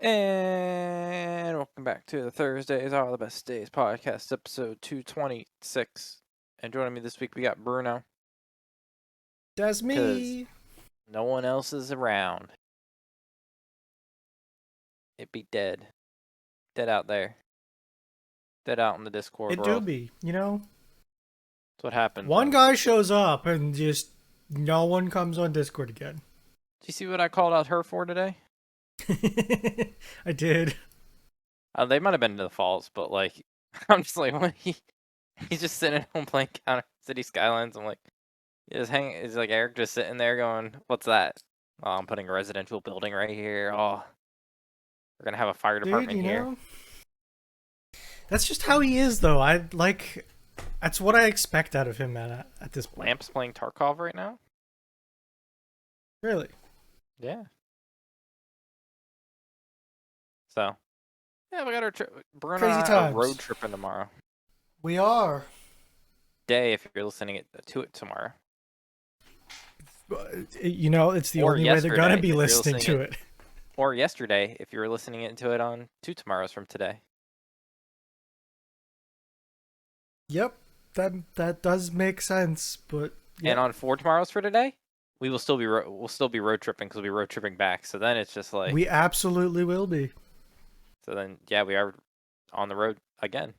And welcome back to the Thursdays Are the Best Days podcast, episode 226. And joining me this week, we got Bruno, That's because me. no one else is around. It'd be dead. Dead out there. Dead out in the Discord It do world. be, That's what happens One when... guy shows up and just no one comes on Discord again. Do you see what I called out her for today? I did. They might have been to the falls, but like, I'm just like, when he's just sitting at home playing Counter City Skylines. I'm like, is like Eric just sitting there going, what's that? Oh, I'm putting a residential building right here. Oh, we're gonna have a fire Dude, department here. that's just how he is though. That's what I expect out of him at this point. Lamps playing Tarkov right now? Really? Yeah. So, yeah, we got our trip. Bruno and Crazy I are times. road tripping tomorrow. We are. Day, if you're listening to it tomorrow. It's the Or only way they're gonna yesterday, be if you're listening to listening it. Or yesterday, if you were listening to it on 2 tomorrows from today. Yep, that does make sense, but yep. And on 4 tomorrows for today, we will still be we'll still be road tripping because we'll be road tripping back. So then it's just like We absolutely will be. so then yeah, we are on the road again.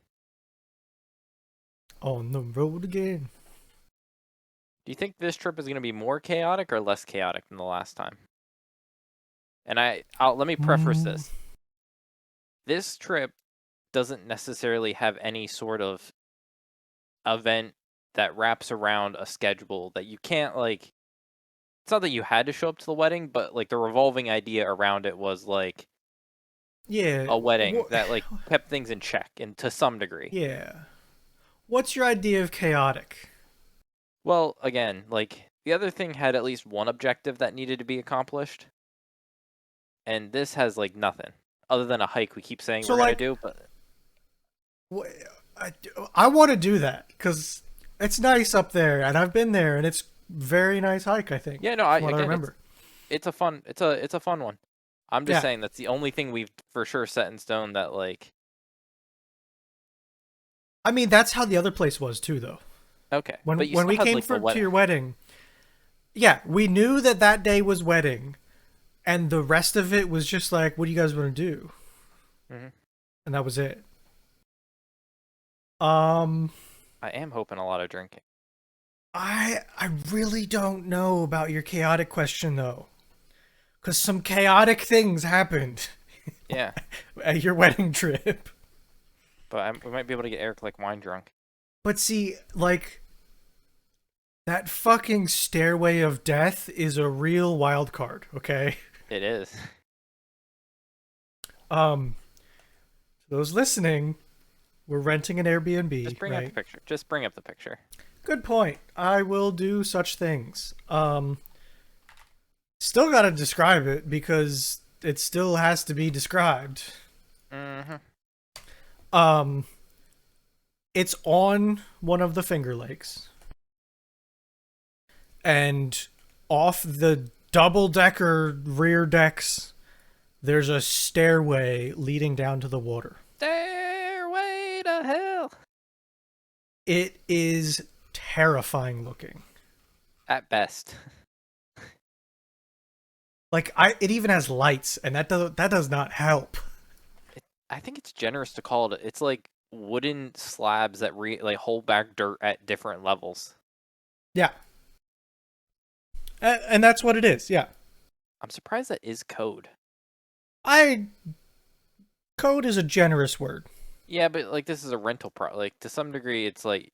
On the road again. Do you think this trip is going to be more chaotic or less chaotic than the last time? And let me preface this. This trip doesn't necessarily have any sort of event that wraps around a schedule that you can't like. It's not that you had to show up to the wedding, but like the revolving idea around it was like Yeah. a wedding that like kept things in check and to some degree. Yeah. What's your idea of chaotic? Well, again, like the other thing had at least one objective that needed to be accomplished. And this has like nothing other than a hike we keep saying So, we're going to like, do, but I want to do that because it's nice up there, and I've been there, and it's very nice hike. I think. yeah, no, From what I again, remember. it's a fun one. I'm just Yeah. saying that's the only thing we've for sure set in stone that like I mean, that's how the other place was too, though. okay, but When you when still we had came like the to wedding. your wedding, yeah, we knew that day was wedding, and the rest of it was just like, what do you guys want to do? Mm-hmm. And that was it. Um, I am hoping a lot of drinking. I really don't know about your chaotic question though, because some chaotic things happened Yeah, at your wedding trip. but we might be able to get Eric like wine drunk. But see, like, that fucking stairway of death is a real wild card, okay? It is. To those listening, we're renting an Airbnb, Just bring up the right? picture. Just bring up the picture. Good point. I will do such things. Still gotta describe it because it still has to be described. Mm-hmm. Um, it's on one of the Finger Lakes. And off the double-decker rear decks, there's a stairway leading down to the water. Stairway to hell. It is terrifying looking. At best. Like it even has lights, and that does not help. I think it's generous to call it. It's like wooden slabs that like hold back dirt at different levels. Yeah. And that's what it is. Yeah. I'm surprised that is code. Code is a generous word. Yeah, but like this is a rental like to some degree it's like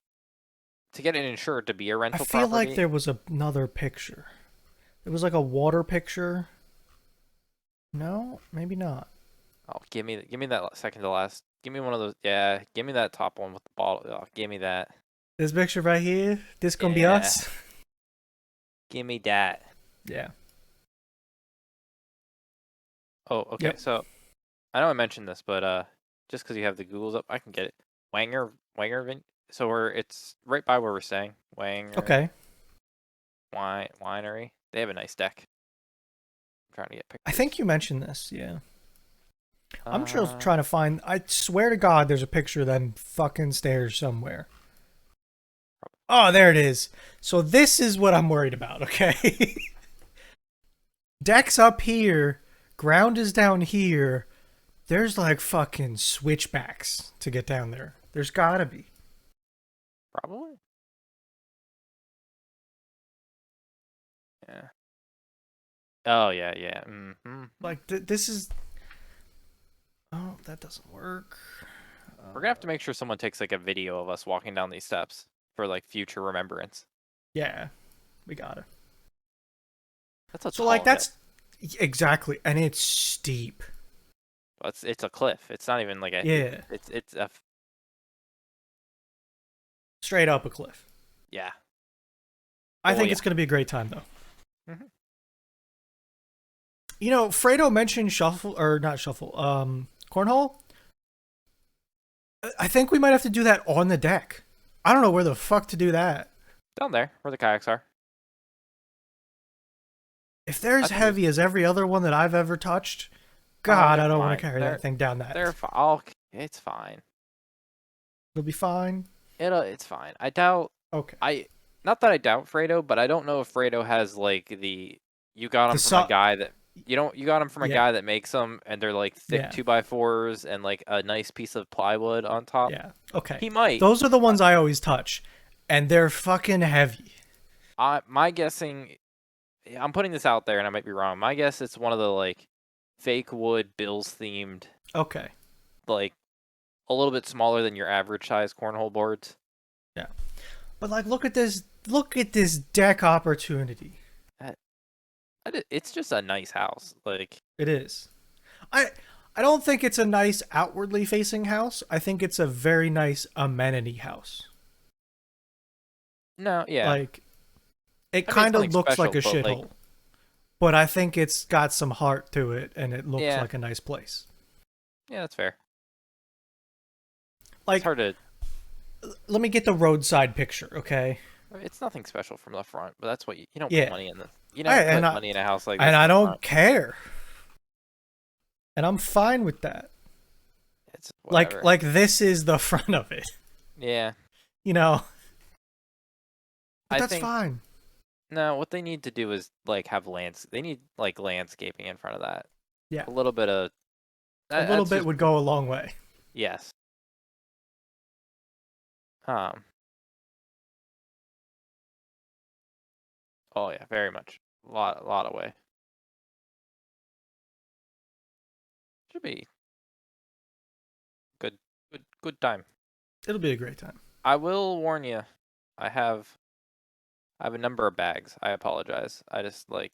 to get it insured to be a rental I feel property. like there was another picture. It was like a water picture. No, maybe not. Oh, give me that second to last. Give me one of those. Yeah, give me that top one with the bottle. Oh, give me that. This picture right here, this gonna be Yeah. us. Give me that. Yeah. Oh, okay. Yep. So I know I mentioned this, but just because you have the Googles up, I can get it. Wanger. So it's right by where we're staying. Wanger. Okay. Winery. They have a nice deck. I'm trying to get pictures. I think you mentioned this. Yeah. I'm just Uh, trying to find. I swear to God, there's a picture of them fucking stairs somewhere. Oh, there it is. So this is what I'm worried about. Okay, deck's up here, ground is down here. There's like fucking switchbacks to get down there. There's gotta be. probably. Yeah. Oh yeah, yeah. Like this is. Oh, that doesn't work. We're gonna have to make sure someone takes like a video of us walking down these steps for like future remembrance. Yeah, we gotta. That's a So like tall hill. that's exactly, and it's steep. It's a cliff. It's not even like a. Yeah, It's a. straight up a cliff. Yeah. I Oh think yeah. it's gonna be a great time though. Hmm. You know, Fredo mentioned shuffle or not shuffle, cornhole. I think we might have to do that on the deck. I don't know where the fuck to do that. Down there where the kayaks are. If they're I as think heavy as every other one that I've ever touched, oh, God, they're I don't want fine. to carry that thing down that. They're fine. Oh, it's fine. It'll be fine. It's fine. I doubt. Okay. Not that I doubt Fredo, but I don't know if Fredo has like the. You got The him from a so guy that you got him from a yeah, guy that makes them, and they're like thick yeah, 2x4s and like a nice piece of plywood on top. yeah. Okay. He might. Those are the ones I always touch, and they're fucking heavy. My guessing, I'm putting this out there, and I might be wrong. My guess it's one of the like fake wood Bills themed, Okay. like a little bit smaller than your average size cornhole boards. Yeah. But like, look at this. Look at this deck opportunity. It's just a nice house. Like It is. I I don't think it's a nice outwardly facing house. I think it's a very nice amenity house. no, yeah. Like it I mean, it's kind nothing of looks like special, a but like shithole, but I think it's got some heart to it, and it looks yeah, like a nice place. yeah, that's fair. It's Like, hard to. let me get the roadside picture, okay? It's nothing special from the front, but that's what you don't put Yeah, money in the. You don't and put I money in a house like this and in I the don't front. care, and I'm fine with that. It's whatever. Like this is the front of it, Yeah, you know. But I that's think fine. no. What they need to do is like have lands. They need like landscaping in front of that. Yeah, A little bit of a little that's bit just would go a long way. yes. Um. Oh yeah, very much. A lot of way. Should be good. Good time. It'll be a great time. I will warn you. I have I have a number of bags. I apologize. I just like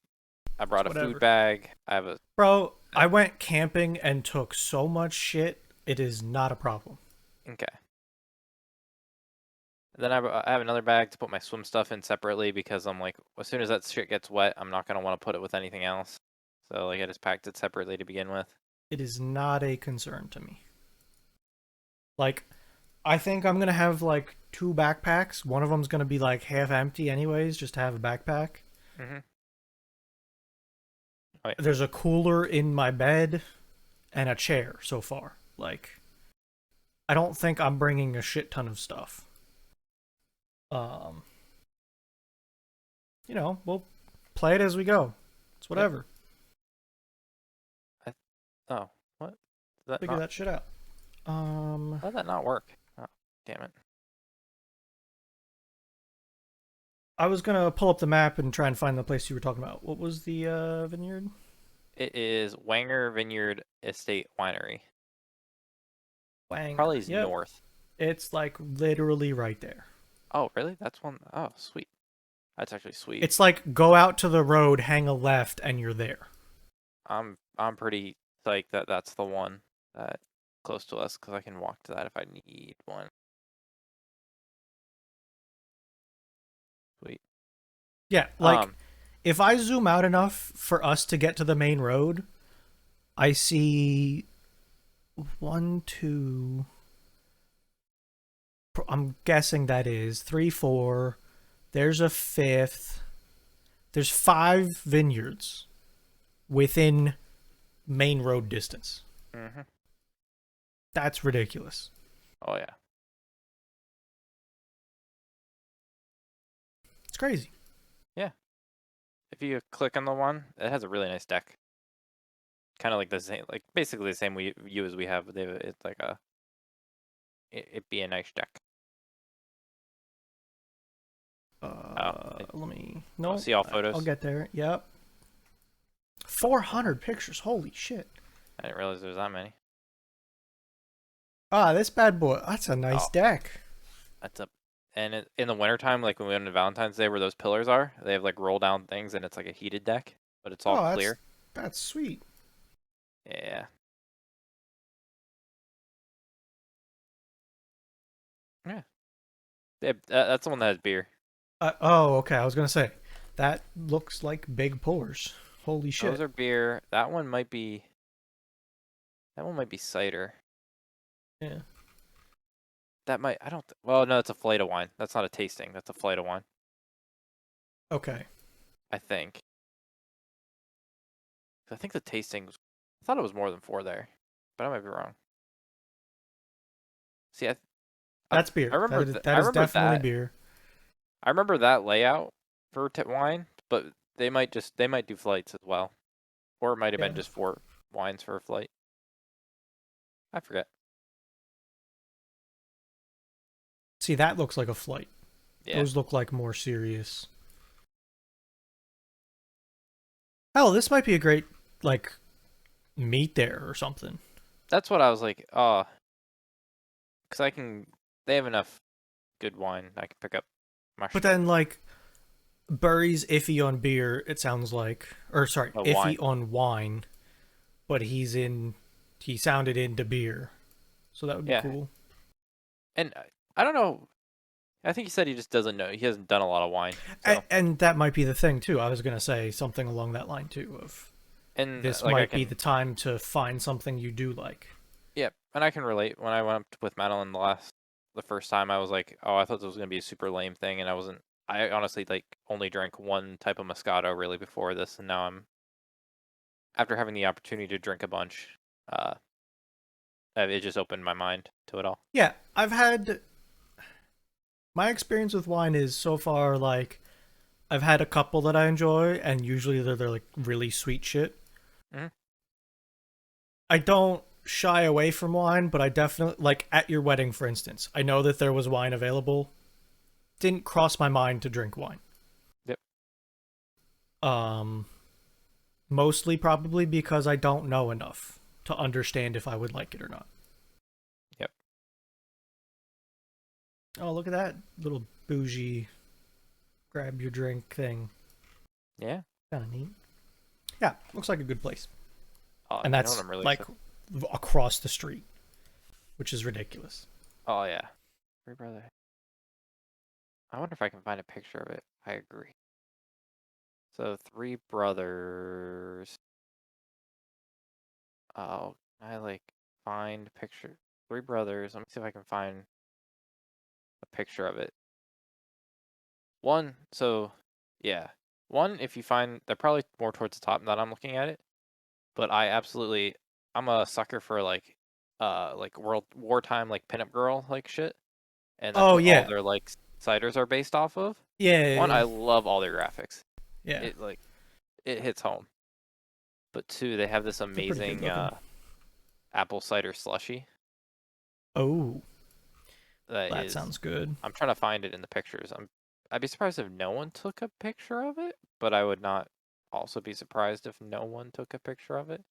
I It's brought a food whatever. bag. I have a Bro, I went camping and took so much shit, it is not a problem. okay. Then I have another bag to put my swim stuff in separately because I'm like, as soon as that shit gets wet, I'm not gonna want to put it with anything else. So like I just packed it separately to begin with. It is not a concern to me. Like, I think I'm gonna have like two backpacks. One of them's gonna be like half empty, anyways, just to have a backpack. Mhm. Oh yeah. There's a cooler in my bed and a chair so far. Like, I don't think I'm bringing a shit ton of stuff. Um, we'll play it as we go. It's Yep. whatever. Oh, what? Did that Figure not? that shit out. How did that not work? Oh, damn it. I was gonna pull up the map and try and find the place you were talking about. What was the vineyard? It is Wanger Vineyard Estate Winery. Wang. Probably is Yep. north. It's like literally right there. Oh, really? That's one oh sweet. That's actually sweet. It's like go out to the road, hang a left, and you're there. I'm pretty psyched that that's the one that close to us because I can walk to that if I need one. Sweet. Yeah, like Um, if I zoom out enough for us to get to the main road, I see one, two. I'm guessing that is three, four. There's a fifth. There's five vineyards within main road distance. Mhm. That's ridiculous. Oh yeah. It's crazy. Yeah. If you click on the one, it has a really nice deck. Kind of like the same, like basically the same view as we have. It's like it'd be a nice deck. Oh, Let me. oh, No, see all I'll photos. get there. Yep. 400 pictures. Holy shit. I didn't realize there was that many. Ah, this bad boy. That's a nice Oh, deck. that's a. And in the wintertime, like when we went to Valentine's Day, where those pillars are, they have like roll down things, and it's like a heated deck, but it's all Oh, clear. that's sweet. Yeah. Yeah. That's the one that has beer. Oh, okay. I was gonna say that looks like big pullers. Holy Those shit. are beer. That one might be. That one might be cider. Yeah. That might. I don't. Well, no, it's a flight of wine. That's not a tasting. That's a flight of wine. Okay. I think. I think the tasting was. I thought it was more than 4 there, but I might be wrong. See, I, That's beer. I That is remember definitely that. beer. I remember that layout for wine, but they might do flights as well, or it might have been Yeah. just 4 wines for a flight. I forget. See, that looks like a flight. Yeah, Those look like more serious. Hell, this might be a great like meat there or something. that's what I was like. Oh, because I can. They have enough good wine. I can pick up But mushroom. then like Burry's iffy on beer, it sounds like, or sorry, Oh, iffy wine. on wine, but he sounded into beer. So that would be Yeah, cool. and I don't know. I think he said he just doesn't know. He hasn't done a lot of wine, so And that might be the thing too. I was going to say something along that line too of and this like I might be the can. time to find something you do like. Yeah, and I can relate. When I went up with Madeline the first time, I was like, oh, I thought this was gonna be a super lame thing, and I wasn't. I honestly like only drank one type of Moscato really before this, and now I'm after having the opportunity to drink a bunch. Uh, it just opened my mind to it all. Yeah, I've had my experience with wine is so far like I've had a couple that I enjoy and usually they're like really sweet shit. Hmm. I don't shy away from wine, but I definitely like at your wedding for instance. I know that there was wine available. Didn't cross my mind to drink wine. Yep. Um Mostly probably because I don't know enough to understand if I would like it or not. Yep. Oh, look at that little bougie grab your drink thing. Yeah. Kind of neat. Yeah, looks like a good place. Oh, And you know what that's I'm really like excited. across the street, which is ridiculous. Oh yeah. Three brother. I wonder if I can find a picture of it. I agree. So Three Brothers. Oh, I like find picture. Three Brothers. Let me see if I can find a picture of it. One, so yeah. One, if you find they're probably more towards the top that I'm looking at it, but I'm a sucker for like world wartime like pinup girl like shit, and that's Oh what all yeah, their like ciders are based off of. One, yeah, I love all their graphics. yeah. It like it hits home. But two, they have this They're pretty good amazing looking. apple cider slushy Oh, that that is sounds good. I'm trying to find it in the pictures. I'd be surprised if no one took a picture of it, but I would not also be surprised if no one took a picture of it.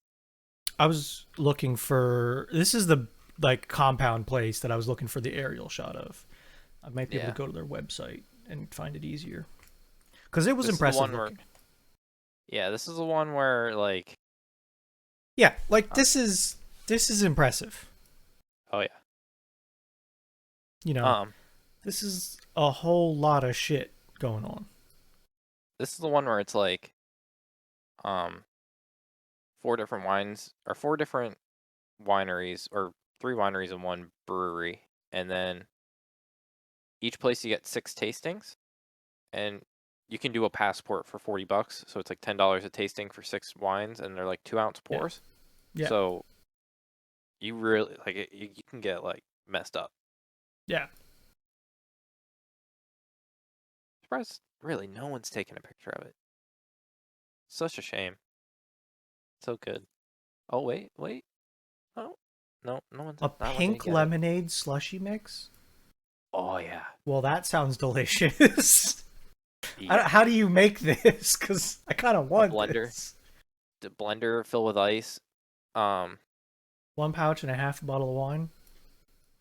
I was looking for this is the like compound place that I was looking for the aerial shot of. I might be able to Yeah. go to their website and find it easier because it was This is the impressive one where looking. yeah, this is the one where like Yeah, like uh, this is impressive. oh yeah. You know, Um this is a whole lot of shit going on. this is the one where it's like um 4 different wineries or 3 wineries and 1 brewery, and then each place you get 6 tastings, and you can do a passport for $40, so it's like $10 a tasting for 6 wines, and they're like 2-ounce Yeah, pours. yeah. So You really like it, you can get like messed up. Yeah. Surprised, really, no one's taken a picture of it. Such a shame. So good. Oh wait. Oh no, no one, A not one did pink get it. lemonade slushy mix? Oh yeah, Well, that sounds delicious. yeah. How do you make this? Because I kind of A want blender, this. the blender filled with ice. Um, 1 pouch and a half bottle of wine.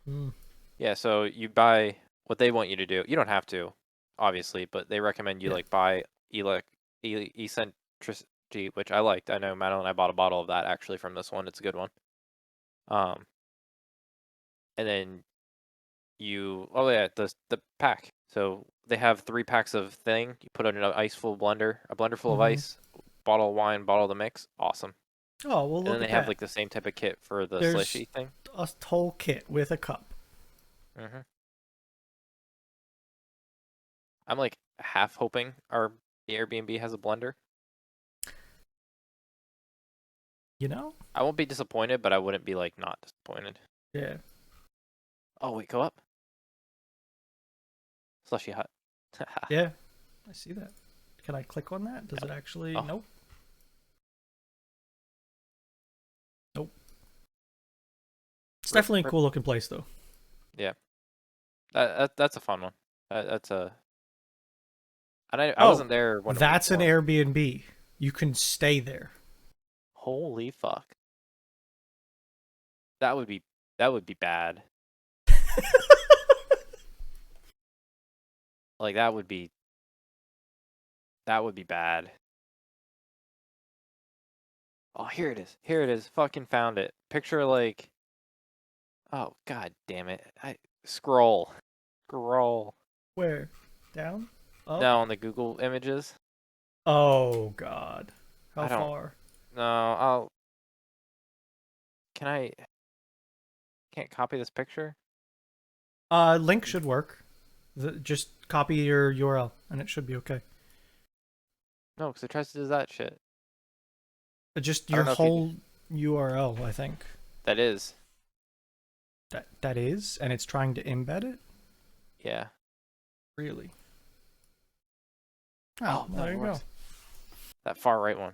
Mm. yeah. So you buy what they want you to do. You don't have to, obviously, but they recommend you Yeah. like buy eccentricity, which I liked. I know Madeline and I bought a bottle of that actually from this one. It's a good one. Um, and then oh yeah, the pack. So they have 3 packs of thing. You put it in an ice full blender, a blender full of Mm-hmm. ice, bottle of wine, bottle of the mix. Awesome. Oh, well, And then look they at have that. like the same type of kit for the There's slushy thing. a whole kit with a cup. hmm I'm like half hoping our the Airbnb has a blender. You know? I won't be disappointed, but I wouldn't be like not disappointed. Yeah. Oh wait, go up. Slushy hut. Yeah. I see that. Can I click on that? Does it actually? Oh Nope. Nope. It's rip definitely a rip. cool looking place, though. Yeah, that's a fun one. That's a. And I Oh, wasn't there when we that's an well, Airbnb. You can stay there. holy fuck. That would be that would be bad. Like that would be bad. Oh, here it is. Here it is. Fucking found it. Picture like oh god damn it. I scroll. Scroll. Where? Down? Up? No, on the Google images. Oh, God. How I don't far? no, I'll can I can't copy this picture? Link should work. Just copy your URL and it should be okay. No, because it tries to do that shit. Just I your don't know if you whole URL, I think. that is. That is, and it's trying to embed it? Yeah. Really? Oh, Oh, well, no, there it you go. works. That far right one.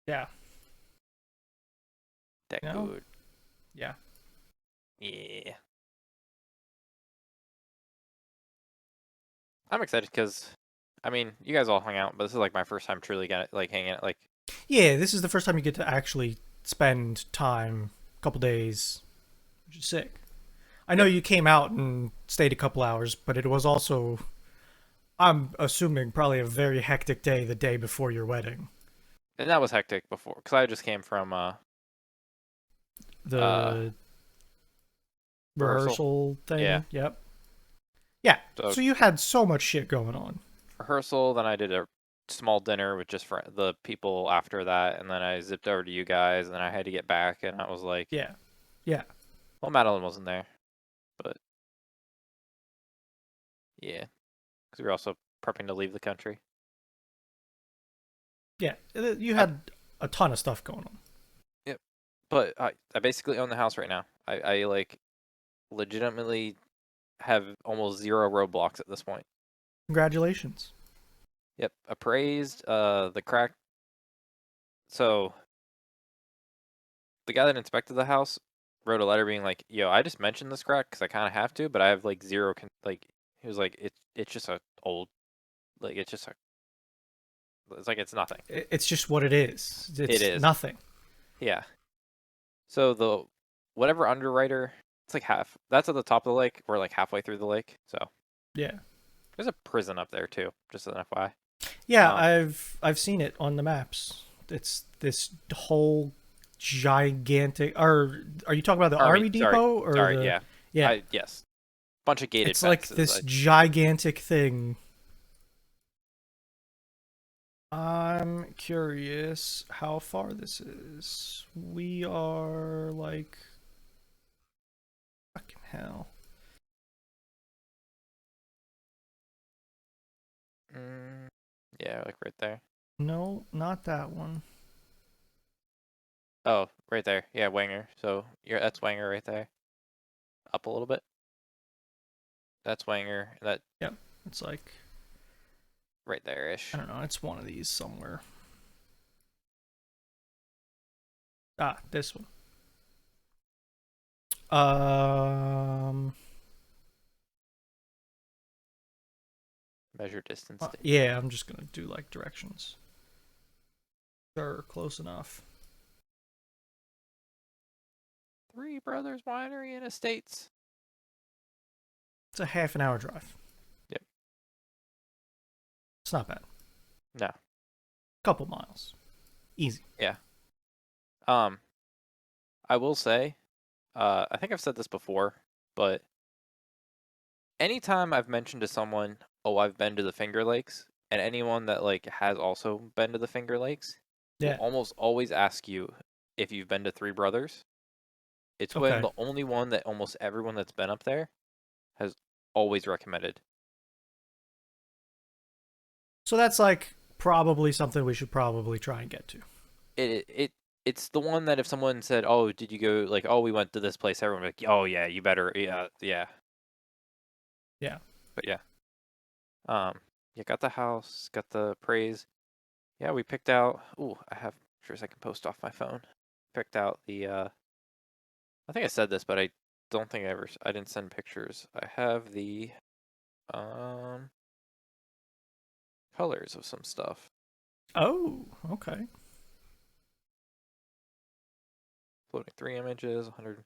Yeah. That You know? good. Yeah. Yeah. I'm excited because, I mean, you guys all hung out, but this is like my first time truly getting like hanging out. Like, Yeah, this is the first time you get to actually spend time, a couple days, which is sick. I know yep. you came out and stayed a couple hours, but it was also, I'm assuming, probably a very hectic day the day before your wedding. And that was hectic before because I just came from uh The rehearsal. rehearsal Yeah. thing. Yep. Yeah. So So you had so much shit going on. rehearsal, then I did a small dinner with just the people after that, and then I zipped over to you guys, and then I had to get back, and I was like, Yeah. Yeah. well, Madeline wasn't there, but yeah, because we were also prepping to leave the country. Yeah. You I, had a ton of stuff going on. yep. But I basically own the house right now. I like legitimately have almost zero roadblocks at this point. Congratulations. Yep, appraised. The crack. So the guy that inspected the house wrote a letter being like, "Yo, I just mentioned this crack because I kind of have to, but I have like zero. Like he was like, it's just a old. Like it's just a. It's like it's nothing. It's just what it is. It It's is. nothing. Yeah. So the whatever underwriter, it's like half. That's at the top of the lake. We're like halfway through the lake. So Yeah. there's a prison up there too. Just an FYI. Yeah, Um, I've seen it on the maps. It's this whole gigantic. Or are you talking about the army. army Sorry. depot or Sorry. the? Yeah. Yeah, Yes. Bunch of gated it's like fences. this gigantic thing. I'm curious how far this is. We are like fucking hell. mm, yeah, like right there. No, not that one. Oh, right there. Yeah, Wanger. So that's Wanger right there. Up a little bit. That's Wanger. That Yep. It's like, right there ish. I don't know, it's one of these somewhere. Ah, this one. Um, Measure distance. yeah, I'm just gonna do like directions. Sure, close enough. Three Brothers Winery and Estates. It's a half an hour drive. Yep. It's not bad. No. Couple miles. Easy. Yeah. I will say, I think I've said this before, but anytime I've mentioned to someone, "Oh, I've been to the Finger Lakes," and anyone that like has also been to the Finger Lakes will Yeah. almost always ask you if you've been to Three Brothers. It's when Okay. the only one that almost everyone that's been up there has always recommended. So that's like probably something we should probably try and get to. It's the one that if someone said, "Oh, did you go?" Like, "Oh, we went to this place," everyone would be like, "Oh yeah, you better, yeah, yeah." Yeah. But yeah, you got the house, got the praise. Yeah, we picked out. Ooh, I have pictures I can post off my phone. Picked out the. I think I said this, but I don't think I didn't send pictures. I have the um colors of some stuff. Oh, okay. Floating 3 images, 100.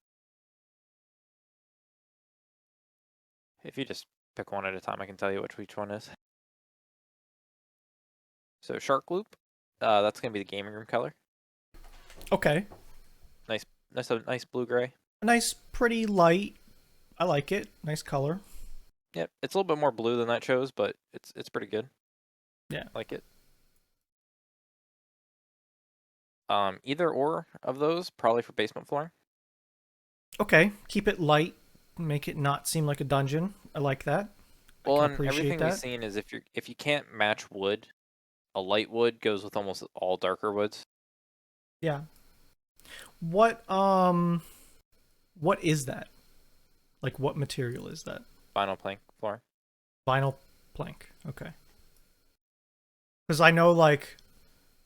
If you just pick one at a time, I can tell you which each one is. So Shark Loop, that's gonna be the gaming room color. Okay. Nice, nice blue gray. A nice, pretty light. I like it. Nice color. Yep, it's a little bit more blue than that shows, but it's pretty good. Yeah. Like it. Either or of those probably for basement flooring. Okay. Keep it light. Make it not seem like a dungeon. I like that. I Well, can and appreciate everything we've that. seen is if you can't match wood, a light wood goes with almost all darker woods. Yeah. What is that? Like what material is that? Vinyl plank flooring. Vinyl plank. Okay. Cuz I know like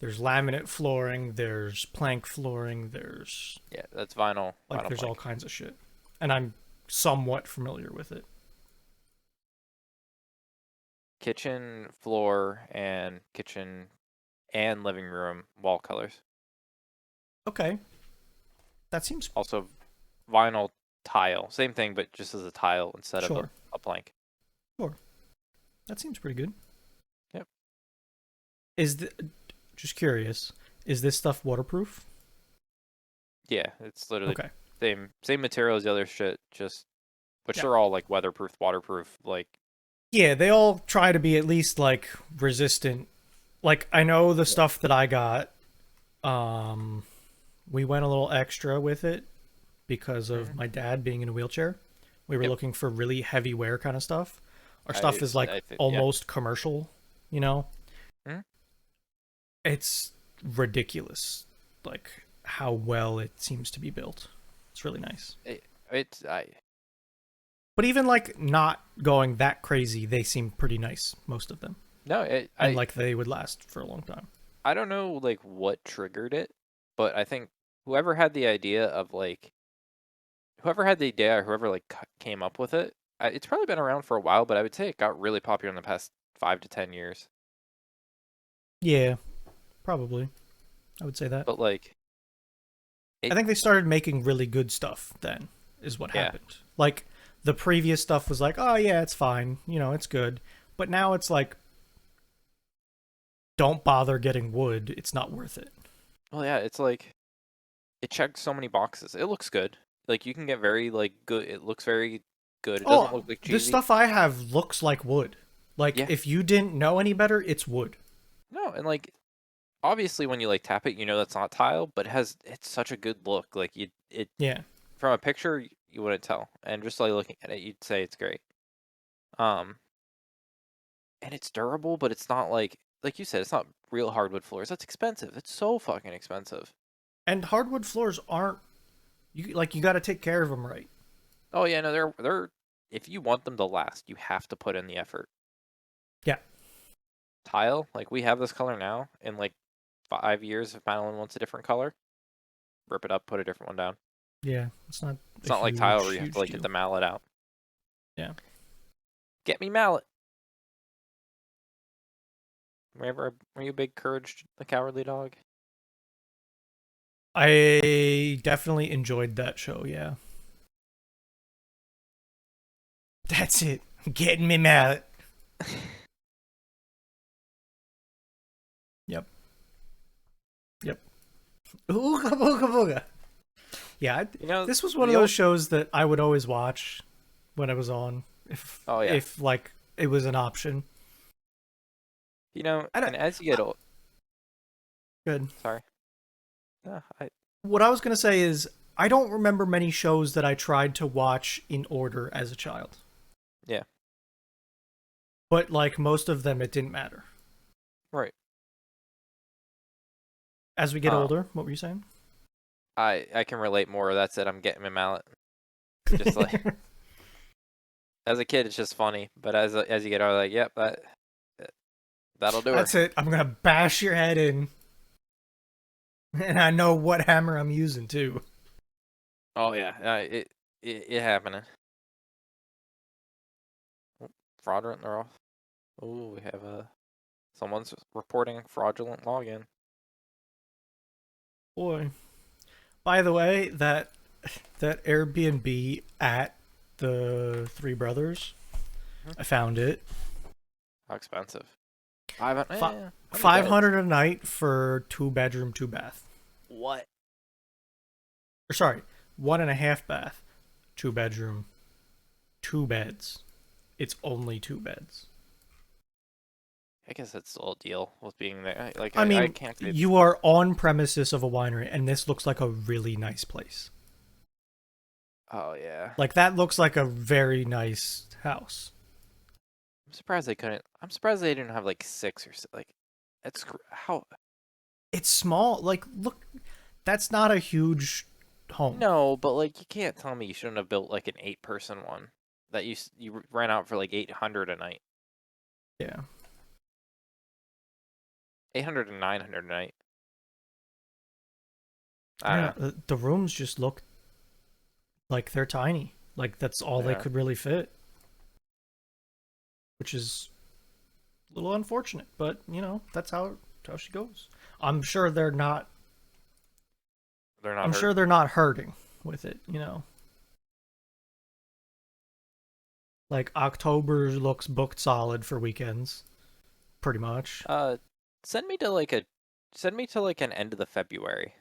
there's laminate flooring, there's plank flooring, there's Yeah, that's vinyl like vinyl there's all plank. kinds of shit. And I'm somewhat familiar with it. Kitchen floor and kitchen and living room wall colors. Okay. That seems Also vinyl tile. Same thing, but just as a tile instead of sure. a plank. Sure. That seems pretty good. Yep. Is the just curious, is this stuff waterproof? Yeah, it's literally Okay. same material as the other shit, just which Yeah. they're all like weatherproof, waterproof, like Yeah, they all try to be at least like resistant. Like I know the yeah. stuff that I got, um we went a little extra with it because of Hmm. my dad being in a wheelchair. We were Yep. looking for really heavy wear kind of stuff. Our stuff is like I think yeah. almost commercial, you know? Hmm. It's ridiculous like how well it seems to be built. It's really nice. It's I But even like not going that crazy, they seem pretty nice, most of them. no And like they would last for a long time. I don't know like what triggered it, but I think whoever had the idea of like whoever had the idea or whoever like came up with it, it's probably been around for a while, but I would say it got really popular in the past 5 to 10 years. Yeah, probably. I would say that. But like I it, think they started making really good stuff then, is what yeah. happened. Like, the previous stuff was like, oh, yeah, it's fine. You know, it's good. But now it's like, don't bother getting wood. It's not worth it. Well, yeah, it's like it checks so many boxes. It looks good. Like you can get very like good. It looks very good. It doesn't Oh, look like the cheesy. stuff I have looks like wood. Like, Yeah. if you didn't know any better, it's wood. No, and like obviously when you like tap it, you know that's not tile, but it's such a good look. Like it Yeah. from a picture you wouldn't tell, and just like looking at it, you'd say it's great. Um, and it's durable, but it's not like you said, it's not real hardwood floors. That's expensive. It's so fucking expensive. And hardwood floors aren't you got to take care of them right. Oh yeah, no, they're if you want them to last, you have to put in the effort. Yeah. Tile, like we have this color now, in like 5 years, if Madeline wants a different color, rip it up, put a different one down. Yeah, it's not It's a not like tile huge where you have to huge like get deal. the mallet out. Yeah. Get me mallet. Were you a big Courage the Cowardly Dog? I definitely enjoyed that show, yeah. That's it. Getting me mad. Yep. Yep. Ooga booga booga. Yeah, You know, this was one of the those old. shows that I would always watch when I was on, Oh yeah. if like it was an option. You know, I don't. and as you get old, Good. sorry. No, What I was gonna say is I don't remember many shows that I tried to watch in order as a child, yeah, but like most of them, it didn't matter. right. As we get Um, older, what were you saying? I can relate more. That's it. I'm getting my mallet. Just like as a kid, it's just funny, but as you get older, like, yep, that'll do her. That's it. I'm gonna bash your head in, and I know what hammer I'm using too. Oh yeah, it happening. Oh, fraudulent they're off. Oh, we have someone's reporting fraudulent login. Boy. By the way, that Airbnb at the Three Brothers, Mhm. I found it. How expensive? Five. Fi How many beds? 500 a night for 2 bedroom, 2 bath. What? Or sorry, 1.5 bath, 2 bedroom, 2 beds. It's only 2 beds. I guess that's still a deal with being there. Like I I mean, can't say. you are on premises of a winery, and this looks like a really nice place. Oh yeah. Like that looks like a very nice house. I'm surprised they couldn't. I'm surprised they didn't have like six or like. That's how. It's small. Like, look, that's not a huge home. No, but like you can't tell me you shouldn't have built like an 8-person one that you ran out for like 800 a night. Yeah. 800 and 900 a night. I don't Yeah, know. the rooms just look like they're tiny. Like that's all They they are. could really fit, which is a little unfortunate. But that's how she goes. I'm sure they're not. They're not I'm sure hurting. they're not hurting with it. Like October looks booked solid for weekends, pretty much. Uh, send me to like a. Send me to like an end of the February,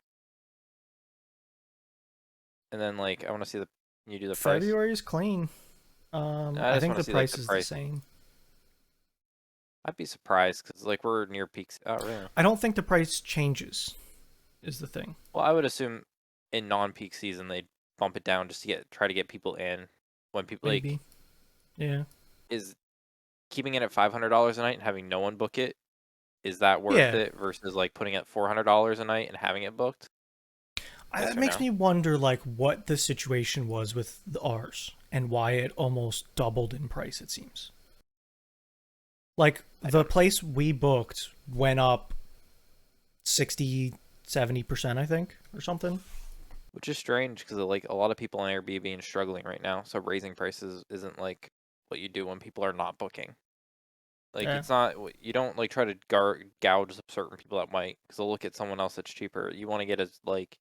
and then like I want to see the. You do the price. February's clean. I I just think want to the see like price the is the price. same. I'd be surprised because like we're near peaks. Oh really? I don't think the price changes. Is the thing. Well, I would assume in non-peak season they'd bump it down just to try to get people in. When people like Maybe. Yeah. is keeping it at $500 a night and having no one book it, is that worth Yeah. it versus like putting it $400 a night and having it booked? Yes That or makes no? me wonder, like, what the situation was with ours and why it almost doubled in price. It seems like I the don't. place we booked went up 60-70%, I think, or something. Which is strange because like a lot of people on Airbnb are struggling right now, so raising prices isn't like what you do when people are not booking. Like Yeah. it's not you don't like try to gouge certain people that might because they'll look at someone else that's cheaper. You want to get as like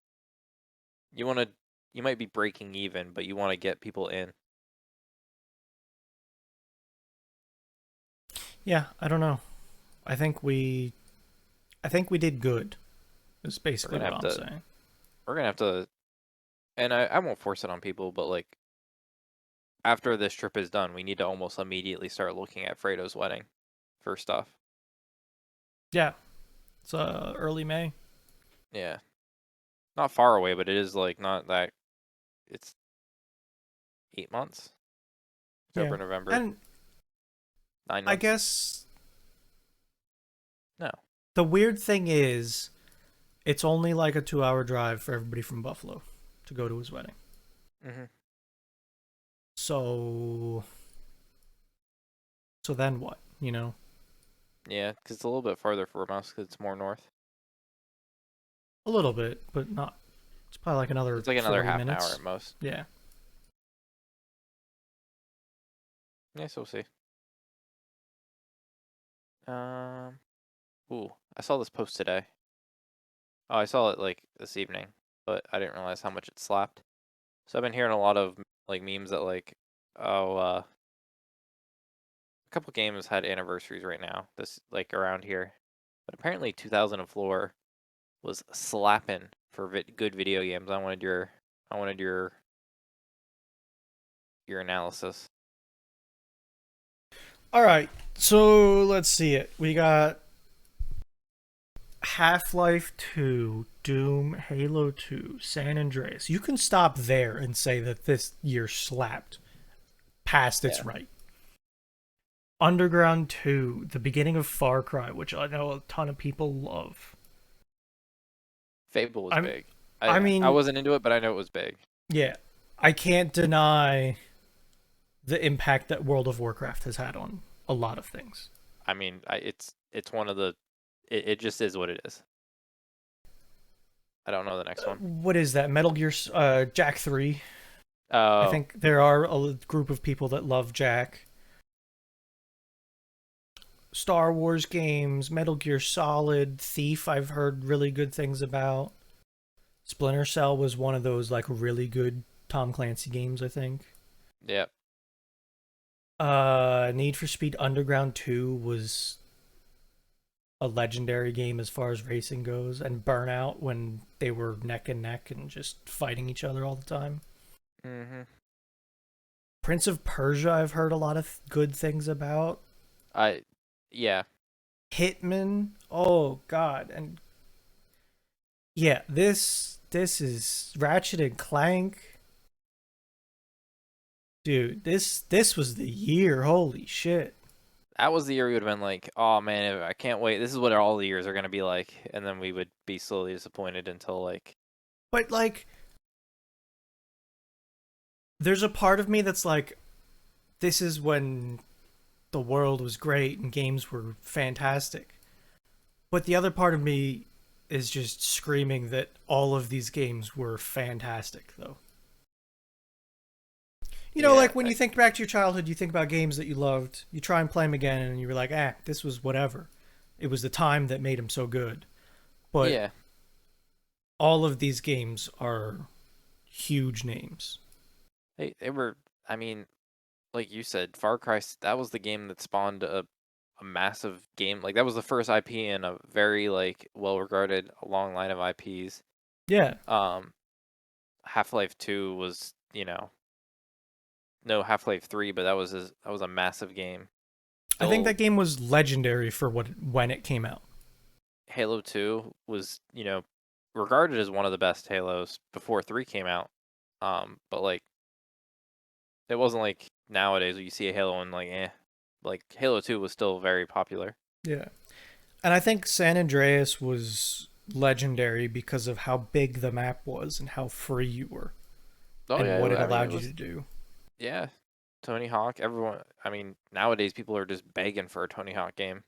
you want to you might be breaking even, but you want to get people in. Yeah. I don't know. I think we. I think we did good. Is We're basically gonna what have I'm to saying. we're gonna have to, and I won't force it on people, but like after this trip is done, we need to almost immediately start looking at Fredo's wedding for stuff. Yeah. It's early May. Yeah, not far away, but it is like not that. It's 8 months. Yeah. October, November, And 9 months. I guess No. the weird thing is It's only like a 2-hour drive for everybody from Buffalo to go to his wedding. Hmm. So, so then what? You know, Yeah, because it's a little bit farther from us because it's more north. a little bit, but not. It's probably like another It's like another 40 half an hour minutes. at most. Yeah. Yeah, so we'll see. Um, ooh, I saw this post today. Oh, I saw it like this evening, but I didn't realize how much it slapped. So I've been hearing a lot of like memes that like, oh, a couple games had anniversaries right now. This like around here, but apparently 2000 and Floor was slapping for good video games. I wanted your analysis. All right. So let's see it. We got Half-Life 2, Doom, Halo 2, San Andreas. You can stop there and say that this year slapped past its Yeah, right. Underground 2, the beginning of Far Cry, which I know a ton of people love. Fable was I'm big. I I mean, wasn't into it, but I know it was big. yeah, I can't deny the impact that World of Warcraft has had on a lot of things. I mean, it's one of the it just is what it is. I don't know the next one. What is that? Metal Gear Jack 3. I Oh, think there are a group of people that love Jack. Star Wars games, Metal Gear Solid, Thief, I've heard really good things about. Splinter Cell was one of those like really good Tom Clancy games, I think. yeah. Need for Speed Underground 2 was a legendary game as far as racing goes, and Burnout when they were neck and neck and just fighting each other all the time. Mhm. Prince of Persia, I've heard a lot of good things about. I yeah. Hitman, oh god, and yeah, this is Ratchet and Clank. Dude, this was the year. Holy shit. That was the year we would have been like, oh man, I can't wait. This is what all the years are gonna be like, and then we would be slowly disappointed until like, But like there's a part of me that's like this is when the world was great and games were fantastic. But the other part of me is just screaming that all of these games were fantastic though. You know, yeah, like when you think back to your childhood, you think about games that you loved, you try and play them again, and you were like, ah, this was whatever. It was the time that made them so good. But yeah. all of these games are huge names. They were. I mean, like you said, Far Cry. That was the game that spawned a massive game. Like that was the first IP in a very like well regarded long line of IPs. Yeah, Um, Half-Life 2 was, no Half-Life 3, but that was a massive game. I think Still, that game was legendary for when it came out. Halo 2 was, regarded as one of the best Halos before 3 came out. But like it wasn't like nowadays where you see a Halo and like eh. Like Halo 2 was still very popular. Yeah. And I think San Andreas was legendary because of how big the map was and how free you were Oh and yeah, what it I mean it allowed you was to do. yeah. Tony Hawk, everyone I mean, nowadays people are just begging for a Tony Hawk game.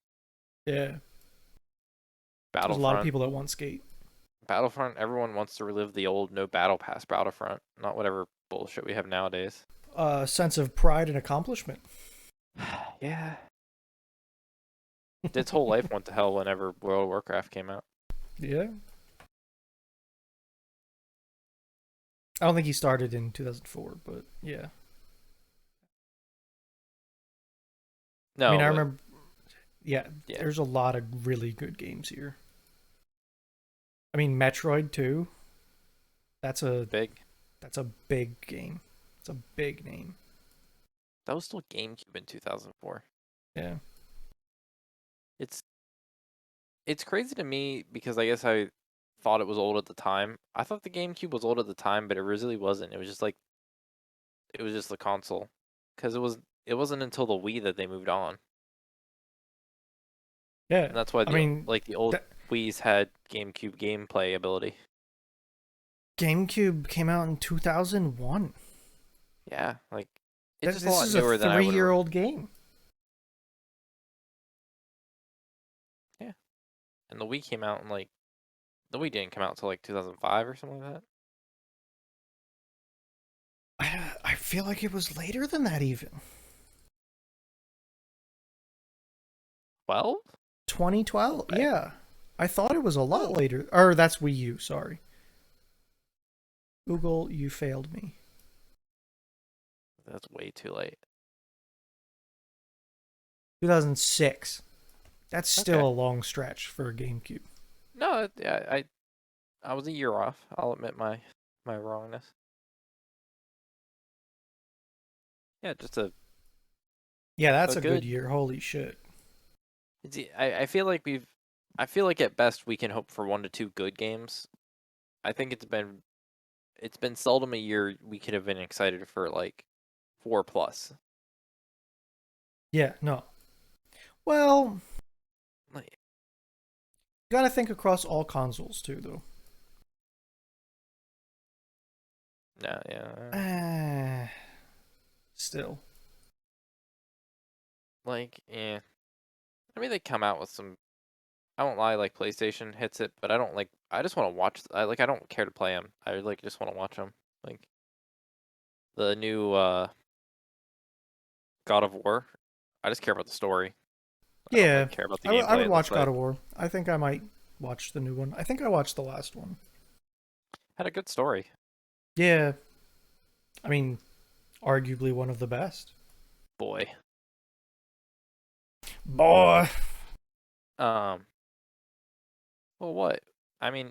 Yeah. There's a lot of Battlefront. people that want skate. Battlefront, everyone wants to relive the old no battle pass Battlefront, not whatever bullshit we have nowadays. Sense of pride and accomplishment. Yeah. Its whole life went to hell whenever World of Warcraft came out. Yeah. I don't think he started in 2004, but yeah. I mean, No, I but remember. Yeah, yeah, there's a lot of really good games here. I mean, Metroid too. That's a big. that's a big game. It's a big name. That was still GameCube in 2004. Yeah. It's it's crazy to me because I guess I thought it was old at the time. I thought the GameCube was old at the time, but it really wasn't. It was just like it was just the console because it wasn't until the Wii that they moved on. Yeah. And that's why I the mean, like the old that Wii's had GameCube gameplay ability. GameCube came out in 2001. Yeah, like it's just a This lot is a newer than I would. 3-year-old game. Yeah, and the Wii came out in like the Wii didn't come out until like 2005 or something like that. I feel like it was later than that even. 12? 2012. Okay, Yeah. I thought it was a lot later. Or that's Wii U, sorry. Google, you failed me. that's way too late. 2006. That's still Okay, a long stretch for a GameCube. no, yeah, I was a year off. I'll admit my wrongness. Yeah, just Yeah, a that's a good good. year. Holy shit. I feel like I feel like at best we can hope for 1 to 2 good games. I think it's been seldom a year we could have been excited for like 4 plus. Yeah, no. Well, Like, you gotta think across all consoles too, though. no, yeah, Ah, still. like, yeah. I mean, they come out with some. I won't lie, like PlayStation hits it, but I don't like. I just want to watch. I don't care to play them. I like just want to watch them. Like the new God of War. I just care about the story. I don't Yeah, like care about the I gameplay. would It looks watch God like of War. I think I might watch the new one. I think I watched the last one. had a good story. Yeah, I mean, arguably one of the best. Boy. Boy. Um. Well, what? I mean,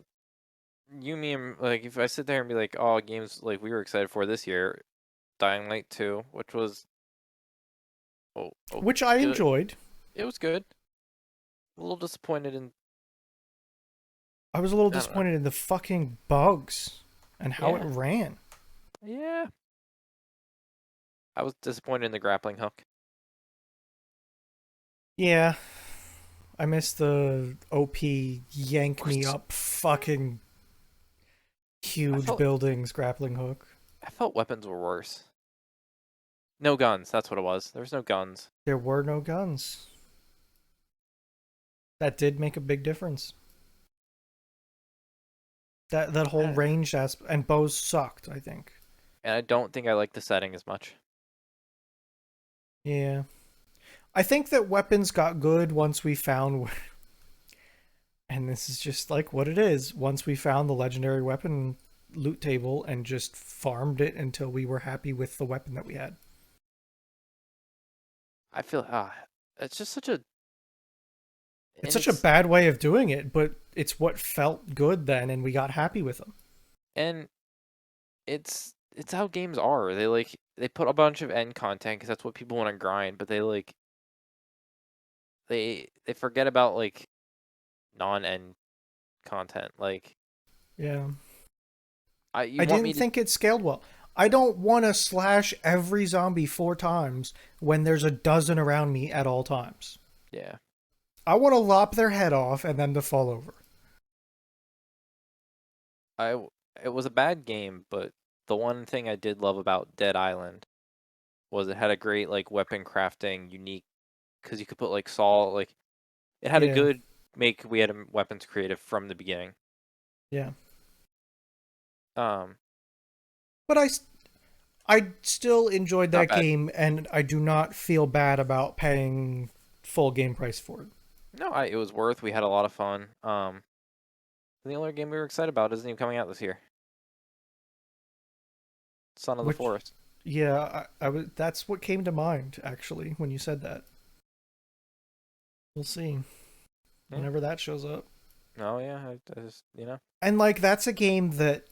you mean like if I sit there and be like, oh, games like we were excited for this year, Dying Light 2, which was Which I good. enjoyed. It was good. A little disappointed in. I was a little I don't know. disappointed in the fucking bugs and how it Yeah. ran. Yeah. I was disappointed in the grappling hook. Yeah, I missed the OP yank me Worst. up fucking I huge felt buildings grappling hook. I felt weapons were worse. No guns. That's what it was. There was no guns. There were no guns. That did make a big difference. That whole I- range aspect and bows sucked, I think. And I don't think I like the setting as much. Yeah. I think that weapons got good once we found and this is just like what it is. Once we found the legendary weapon loot table and just farmed it until we were happy with the weapon that we had. I feel it's just such a It's and such a it's bad way of doing it, but it's what felt good then and we got happy with them. and it's how games are. They put a bunch of end content because that's what people want to grind, but they forget about like non-end content. Like Yeah. you I want didn't me to think it scaled well. I don't want to slash every zombie 4 times when there's a dozen around me at all times. yeah. I want to lop their head off and then to fall over. It was a bad game, but the one thing I did love about Dead Island was it had a great like weapon crafting unique because you could put like saw like it had a Yeah, good make we had a weapons creative from the beginning. yeah. Um, But I still enjoyed not that bad. game and I do not feel bad about paying full game price for it. No, it was worth. We had a lot of fun. The only game we were excited about isn't even coming out this year. Son of the Which Forest. yeah, I was that's what came to mind actually when you said that. We'll see Yeah. whenever that shows up. Oh yeah, I just And like that's a game that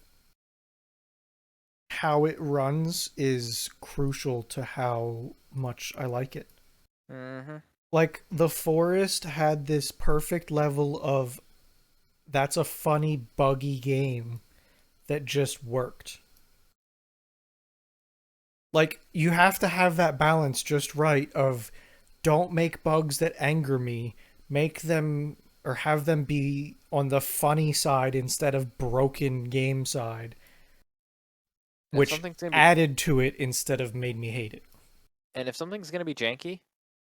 how it runs is crucial to how much I like it. Mm-hmm. Like the forest had this perfect level of that's a funny buggy game that just worked. Like you have to have that balance just right of don't make bugs that anger me, make them or have them be on the funny side instead of broken game side, If which something's gonna be added to it instead of made me hate it. and if something's gonna be janky,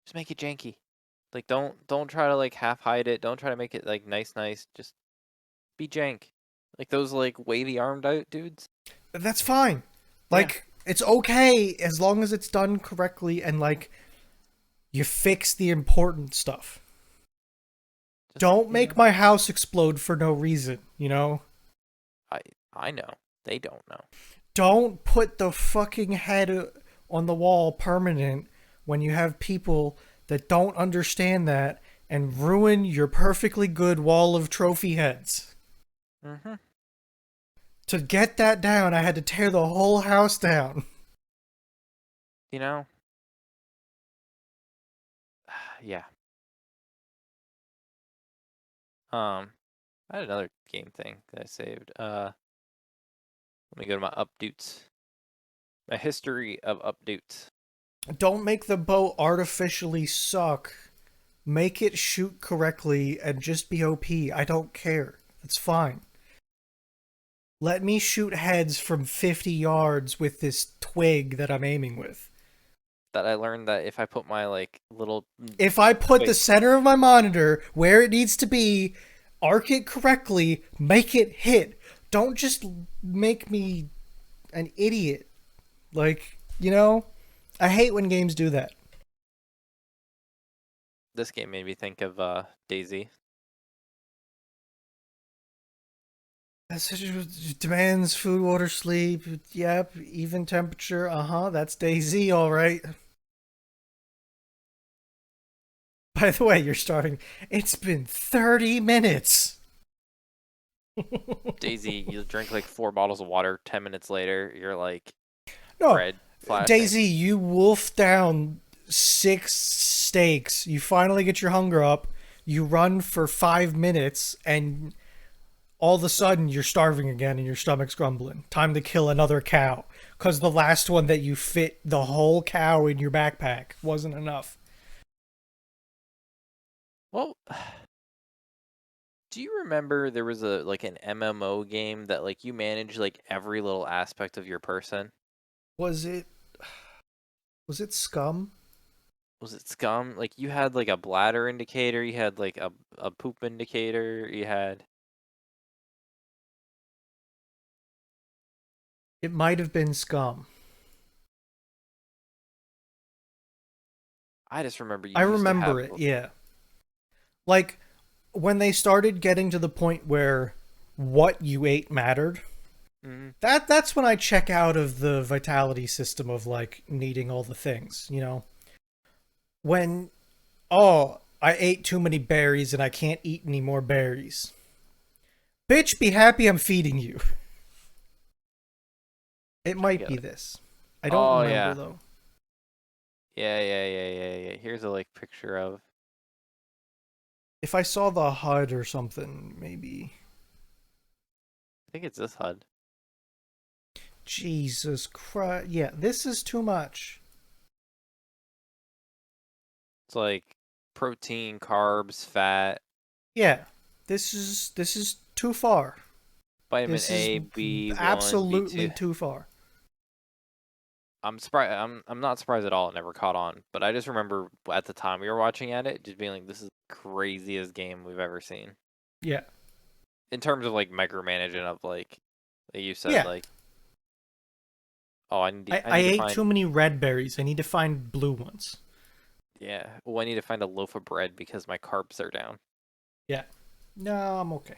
just make it janky. Like don't try to like half hide it. Don't try to make it like nice. Just be jank. Like those like wavy armed out dudes. That's fine. Yeah. Like, it's okay as long as it's done correctly and, like, you fix the important stuff. Just Don't you make know. my house explode for no reason, you know? I I know. They don't know. Don't put the fucking head on the wall permanent when you have people that don't understand that and ruin your perfectly good wall of trophy heads. Mm-hmm. To get that down, I had to tear the whole house down. You know? Yeah. I had another game thing that I saved. Let me go to my updates. My history of updates. Don't make the bow artificially suck. Make it shoot correctly and just be OP. I don't care. It's fine. Let me shoot heads from 50 yards with this twig that I'm aiming with. That I learned that if I put my like little If I put the twig, center of my monitor where it needs to be, arc it correctly, make it hit. Don't just make me an idiot. Like, you know, I hate when games do that. this game made me think of Daisy. Demands food, water, sleep. Yep, even temperature. That's DayZ, all right. By the way, you're starting. It's been 30 minutes. Daisy, you drink like 4 bottles of water. 10 minutes later, you're like No, red flashing. DayZ, you wolf down 6 steaks. You finally get your hunger up. You run for 5 minutes, and all of a sudden you're starving again and your stomach's grumbling. Time to kill another cow. Because the last one that you fit the whole cow in your backpack wasn't enough. Well, do you remember there was a like an MMO game that like you manage like every little aspect of your person? Was it was it Scum? Was it Scum? Like you had like a bladder indicator, you had like a poop indicator, you had It might have been Scum. I just remember you I used to remember have it, yeah. Like when they started getting to the point where what you ate mattered, mm, that's when I check out of the vitality system of like needing all the things, you know. When oh, I ate too many berries and I can't eat any more berries. Bitch, be happy I'm feeding you. It trying to might get be it. this. I don't Oh remember yeah. though. Yeah. Here's a like picture of If I saw the HUD or something, maybe. I think it's this HUD. Jesus Christ. Yeah, this is too much. It's like protein, carbs, fat, Yeah, this is too far. vitamin This is A, B1, absolutely B2. too far. I'm surprised. I'm not surprised at all. It never caught on. But I just remember at the time we were watching at it, just being like, "This is the craziest game we've ever seen." Yeah. In terms of like micromanaging of like you said, Yeah. like, oh, I I need to ate too find many red berries. I need to find blue ones. yeah. Well, I need to find a loaf of bread because my carbs are down. Yeah. No, I'm okay.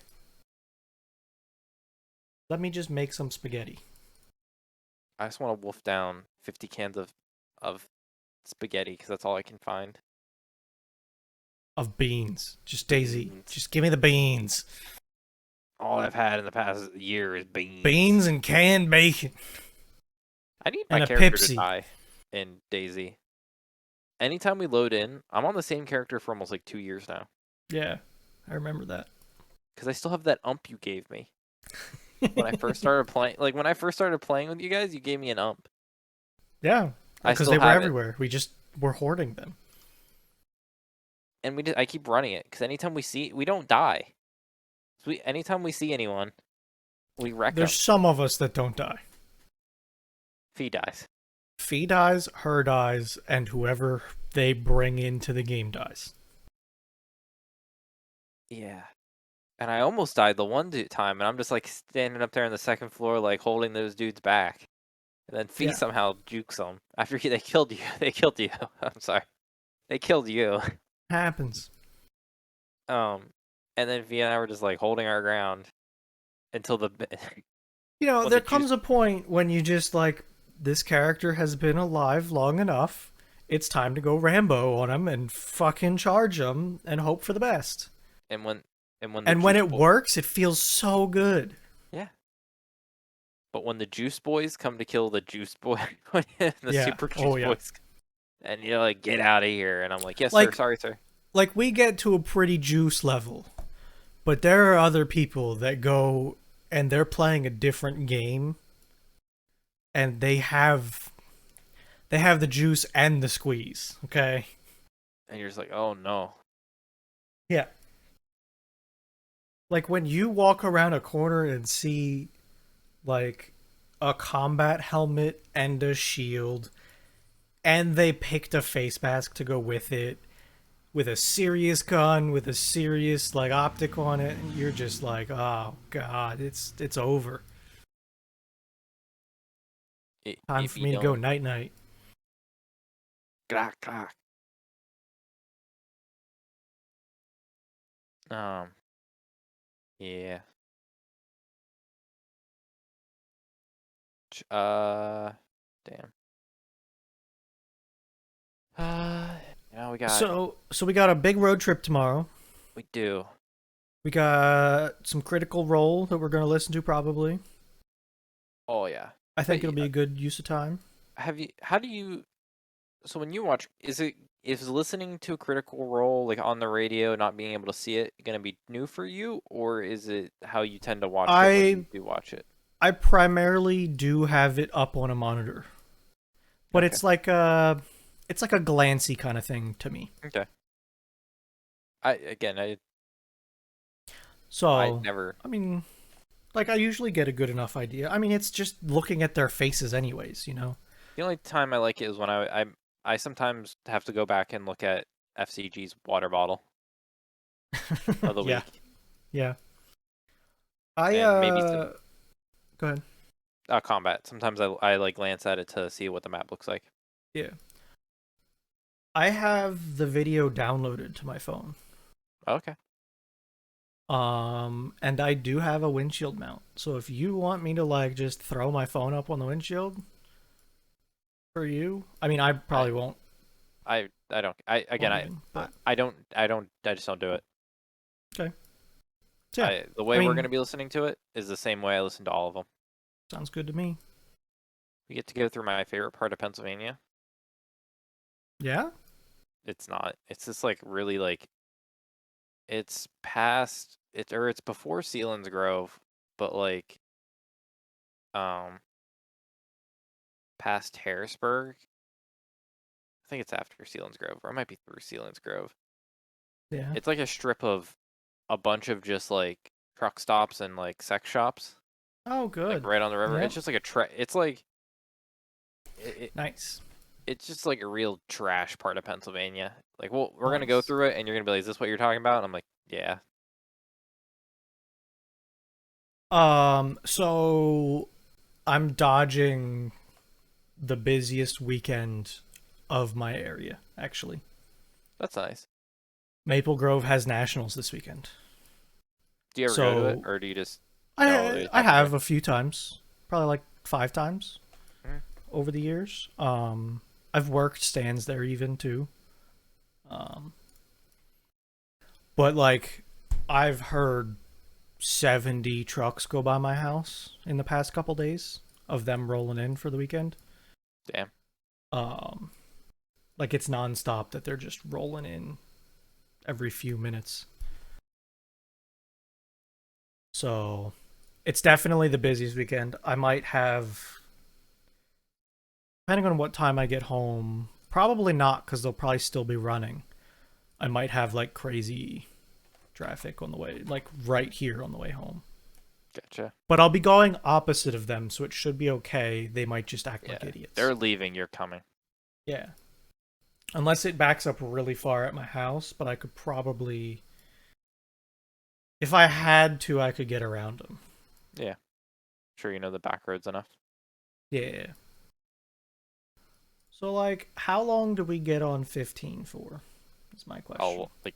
Let me just make some spaghetti. I just want to wolf down 50 cans of spaghetti because that's all I can find. Of beans. Just Daisy. Beans. Just give me the beans. All I've had in the past year is beans. Beans and canned bacon. I need my And a character to Pepsi. die in Daisy. Anytime we load in, I'm on the same character for almost like 2 years now. Yeah. I remember that. Because I still have that ump you gave me when I first started playing. Like when I first started playing with you guys, you gave me an ump. Yeah. I Because still they were have it. everywhere. We just were hoarding them. and I keep running it because anytime we don't die. So anytime we see anyone, we wreck There's them. some of us that don't die. Fee dies. Fee dies, her dies, and whoever they bring into the game dies. Yeah. And I almost died the one time, and I'm just like standing up there on the second floor, like holding those dudes back. And then Fee Yeah. somehow jukes them after they killed you. They killed you. I'm sorry. They killed you. Happens. And then Fee and I were just like holding our ground until the You know, when the there juice. comes a point when you just like, this character has been alive long enough. It's time to go Rambo on him and fucking charge him and hope for the best. And when the And when juice it boy. works, it feels so good. Yeah. But when the juice boys come to kill the juice boy, the Yeah. super juice Oh yeah. boys, and you're like, get out of here, and I'm like, yes sir, Like sorry sir. like we get to a pretty juice level, but there are other people that go and they're playing a different game and they have the juice and the squeeze, okay? And you're just like, oh no. Yeah. Like when you walk around a corner and see like a combat helmet and a shield and they picked a face mask to go with it with a serious gun with a serious like optic on it, and you're just like, oh god, it's over. Time It for be me to go done. night night. Clack, clack. Um, yeah. Damn. Uh, we got, So we got a big road trip tomorrow. we do. We got some Critical Role that we're going to listen to probably. Oh yeah. I think But it'll be a good use of time. how do you, so when you watch, is listening to a Critical Role like on the radio, not being able to see it, gonna be new for you, or is it how you tend to watch it when you I do watch it? I primarily do have it up on a monitor, but Okay. it's like a glancy kind of thing to me. Okay. I So, never. I mean, like I usually get a good enough idea. I mean, it's just looking at their faces anyways, you know. The only time I like it is when I sometimes have to go back and look at FCG's water bottle of the Yeah. week, Yeah. I and maybe some go ahead. combat. Sometimes I like glance at it to see what the map looks like. Yeah. I have the video downloaded to my phone. Okay. And I do have a windshield mount. So if you want me to like just throw my phone up on the windshield for you, I mean I I probably won't. I don't. I again Won't even, but I just don't do it. okay. So yeah, The I way we're mean, gonna be listening to it is the same way I listen to all of them. sounds good to me. We get to go through my favorite part of Pennsylvania. Yeah. It's not. It's just like really like it's past it, or it's before Sealands Grove, but like um past Harrisburg. I think it's after Sealands Grove, or it might be through Sealands Grove. Yeah. It's like a strip of a bunch of just like truck stops and like sex shops, Oh, like good. right on the river. Yep. It's just like it's like it, Nice. it's just like a real trash part of Pennsylvania. Like, well, we're gonna go Nice. through it, and you're gonna be like, "Is this what you're talking about?" And I'm like, "Yeah." So I'm dodging the busiest weekend of my area, actually. That's nice. Maple Grove has nationals this weekend. Do you ever go to it, So or do you just know I it I happens there? have a few times, probably like 5 times Mm. over the years. I've worked stands there even too. Um, but like I've heard 70 trucks go by my house in the past couple days of them rolling in for the weekend. Damn. Um, like it's nonstop that they're just rolling in every few minutes. So it's definitely the busiest weekend. I might have, depending on what time I get home, probably not because they'll probably still be running. I might have like crazy traffic on the way, like right here on the way home. Gotcha. But I'll be going opposite of them, so it should be okay. They might just act like Yeah. idiots. They're leaving, you're coming. Yeah. Unless it backs up really far at my house, but I could probably, if I had to, I could get around them. Yeah. Sure you know the back roads enough. Yeah. So, like, how long do we get on 15 for? Is my question. Oh, like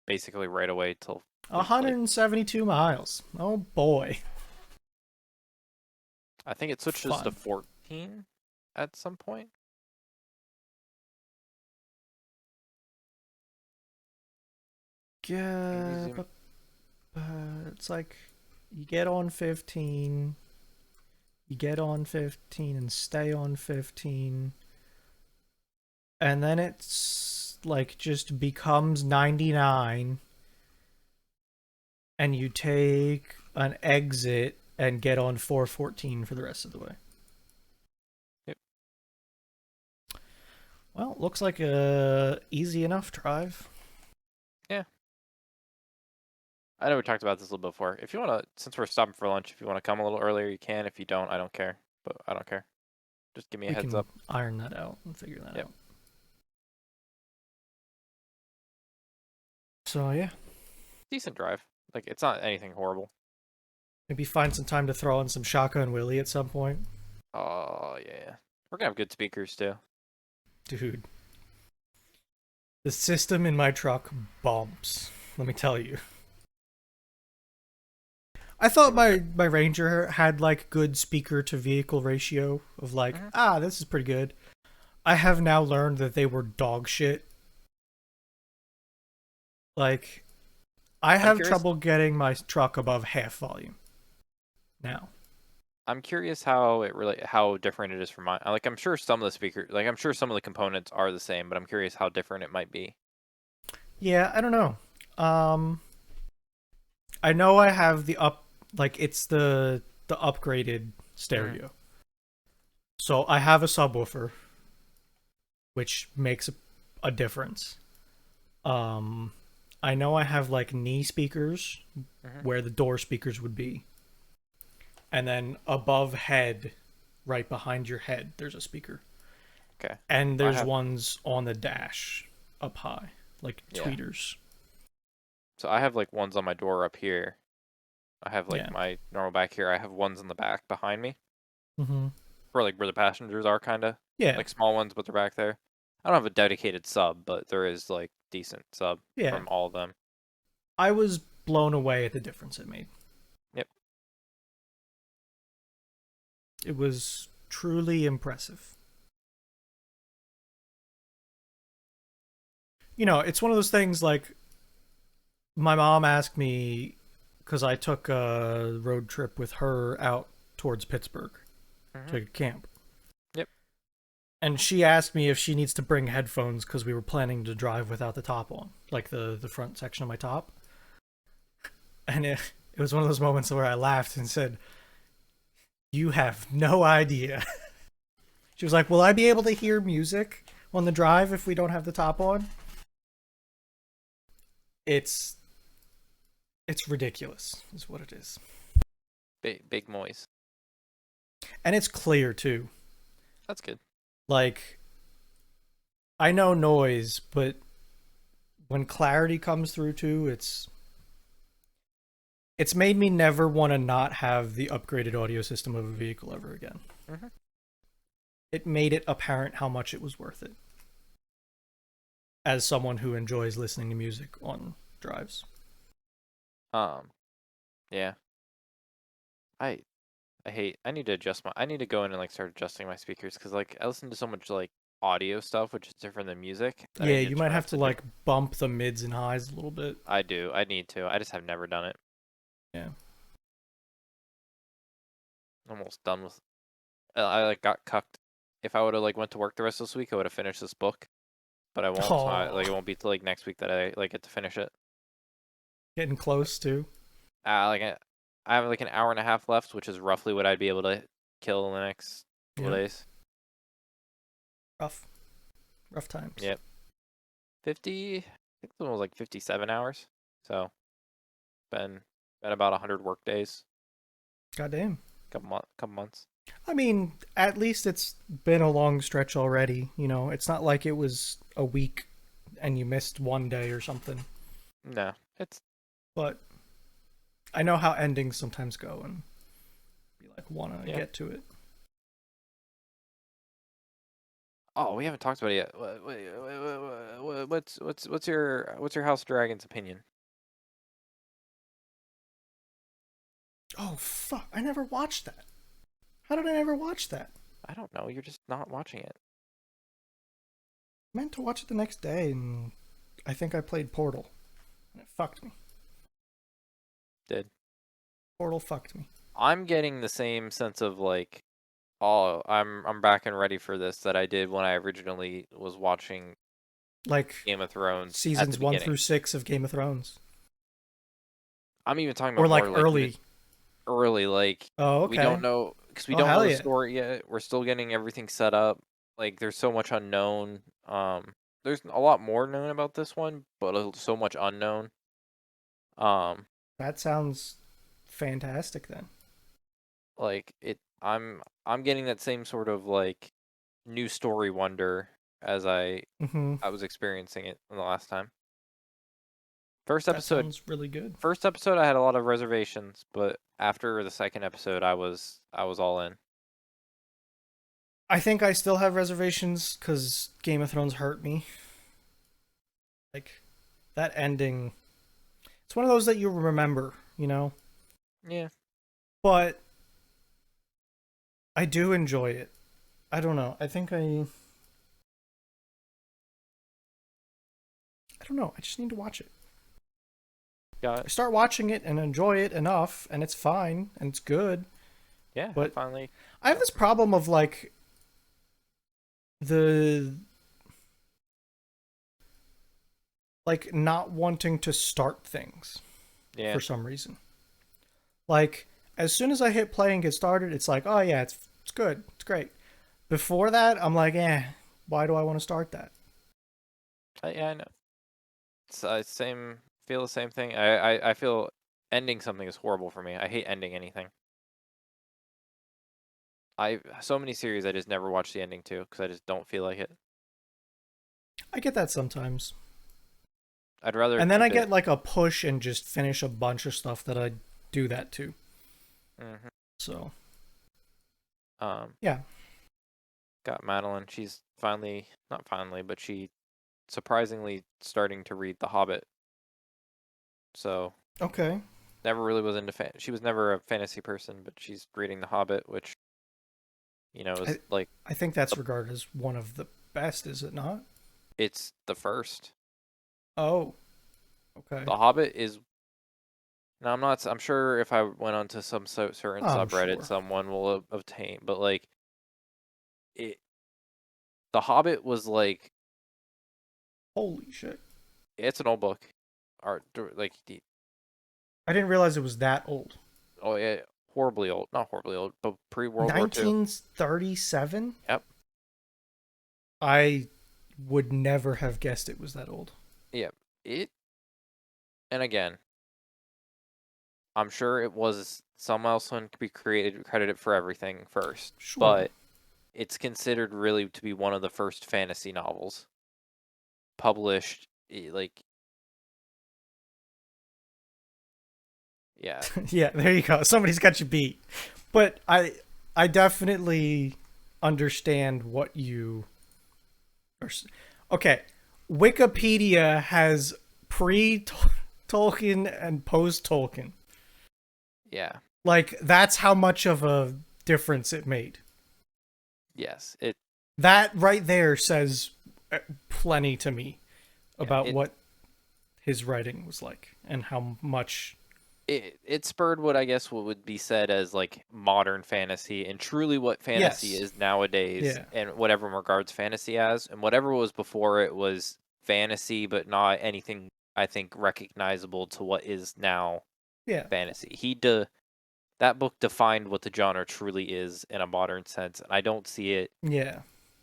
basically right away till like 172 miles. Oh boy. I think it switches to Fun. 14 at some point. Maybe Yeah, zoom. but it's like you get on 15, you get on 15 and stay on 15, and then it's like just becomes 99, and you take an exit and get on 414 for the rest of the way. Yep. Well, looks like a easy enough drive. Yeah. I know we talked about this a little before. If you want to, since we're stopping for lunch, if you want to come a little earlier, you can. If you don't, I don't care. But I don't care. Just give me a We heads can up. iron that out and figure that Yep. out. So yeah, Decent drive. Like, it's not anything horrible. maybe find some time to throw in some Shotgun Willie at some point. Oh, yeah. We're gonna have good speakers, too. Dude, the system in my truck bumps. Let me tell you. I thought my Ranger had like good speaker to vehicle ratio of like, Mhm. this is pretty good. I have now learned that they were dog shit. Like, I I'm have curious. trouble getting my truck above half volume now. I'm curious how different it is from mine. Like, I'm sure some of the speakers, like, I'm sure some of the components are the same, but I'm curious how different it might be. Yeah, I don't know. Um, I know I have the like it's the upgraded Mhm. stereo. So I have a subwoofer, which makes a difference. Um, I know I have like knee speakers Mhm. where the door speakers would be, and then above head, right behind your head, there's a speaker, Okay. and I there's have, ones on the dash up high, like yeah. tweeters. So I have like ones on my door up here. I have like Yeah. my normal back here. I have ones in the back behind me Mm-hmm. for like where the passengers are, kind of Yeah. like small ones, but they're back there. I don't have a dedicated sub, but there is like decent sub Yeah. from all of them. I was blown away at the difference it made. Yep. It was truly impressive. You know, it's one of those things like my mom asked me because I took a road trip with her out towards Pittsburgh Mhm. to camp. Yep. And she asked me if she needs to bring headphones because we were planning to drive without the top on, like the front section of my top. And it was one of those moments where I laughed and said, "You have no idea." She was like, "Will I be able to hear music on the drive if we don't have the top on?" It's it's ridiculous, is what it is. Big noise. And it's clear too. That's good. Like, I know noise, but when clarity comes through too, it's made me never want to not have the upgraded audio system of a vehicle ever again. Mhm. It made it apparent how much it was worth it as someone who enjoys listening to music on drives. Um. Yeah. I I need to adjust my I need to go in and like start adjusting my speakers because like I listen to so much like audio stuff which is different than music that I Yeah, need to you might try have not to to do. like bump the mids and highs a little bit. I do. I need to. I just have never done it. Yeah. Almost done with I like got cucked. If I would have like went to work the rest of this week, I would have finished this book, but I won't. So Oh, like it won't be till like next week that I like get to finish it. getting close too. Like I have like an hour and a half left, which is roughly what I'd be able to kill in the next couple Yep. days. Rough. Rough times. Yep. 50 think this one was like 57 hours. So been about 100 work days, Goddamn. couple months. I mean, at least it's been a long stretch already. You know, it's not like it was a week and you missed one day or something. No, it's But I know how endings sometimes go and be like, want to yeah. get to it. Oh, we haven't talked about it yet. What's your House of Dragons opinion? Oh, fuck. I never watched that. How did I never watch that? I don't know. You're just not watching it. I meant to watch it the next day, and I think I played Portal, and it fucked me. Did. Portal fucked me. I'm getting the same sense of like, oh, I'm back and ready for this that I did when I originally was watching Like Game of Thrones at the seasons one beginning. through 6 of Game of Thrones, I'm even talking or about like more like even early. early. Like Oh, we don't okay. know because we Oh, don't know hell the yeah. story yet. We're still getting everything set up. Like there's so much unknown. There's a lot more known about this one, but so much unknown. Um, That sounds fantastic then. like it. I'm getting that same sort of like new story wonder as Mm-hmm. I was experiencing it the last time. First That episode, sounds really good. first episode, I had a lot of reservations, but after the second episode, I was all in. I think I still have reservations because Game of Thrones hurt me. Like, that ending. It's one of those that you remember, you know? Yeah, But I do enjoy it. I don't know. I think I don't know. I just need to watch it. got I it. start watching it and enjoy it enough, and it's fine and it's good. Yeah, I But finally. I have this problem of like the like not wanting to start things Yeah, for some reason. Like as soon as I hit play and get started, it's like, oh yeah, it's good, it's great. Before that, I'm like, why do I want to start that? yeah, I know. It's same. Feel the same thing. I feel ending something is horrible for me. I hate ending anything. I so many series I just never watch the ending to because I just don't feel like it. I get that sometimes. I'd rather And then I keep get it. like a push and just finish a bunch of stuff that I do that too. Hmm. So, Um, yeah. got Madeline. She's finally, not finally, but she surprisingly starting to read The Hobbit. So Okay. never really was into she was never a fantasy person, but she's reading The Hobbit, which is I like I think the that's regarded as one of the best, is it not? it's the first. Oh, okay. The Hobbit is now I'm sure if I went onto some certain I'm subreddit, sure. someone will obtain, but like it, The Hobbit was like Holy shit. it's an old book, or like I didn't realize it was that old. oh yeah, horribly old, not horribly old, but pre World War II. 1937? Yep. I would never have guessed it was that old. Yep. It and again, I'm sure it was someone could be credited for everything first, Sure. but it's considered really to be one of the first fantasy novels published. Like, yeah, Yeah, there you go. Somebody's got you beat. But I definitely understand what you are. Okay, Wikipedia has pre Tolkien and post Tolkien. yeah, Like that's how much of a difference it made. yes, it, That right there says plenty to me yeah, about what his writing was like and how much. it spurred what I guess what would be said as like modern fantasy and truly what fantasy Yes. is nowadays Yeah. and whatever regards fantasy as and whatever was before it was fantasy but not anything I think recognizable to what is now Yeah. fantasy. That book defined what the genre truly is in a modern sense and I don't see it Yeah.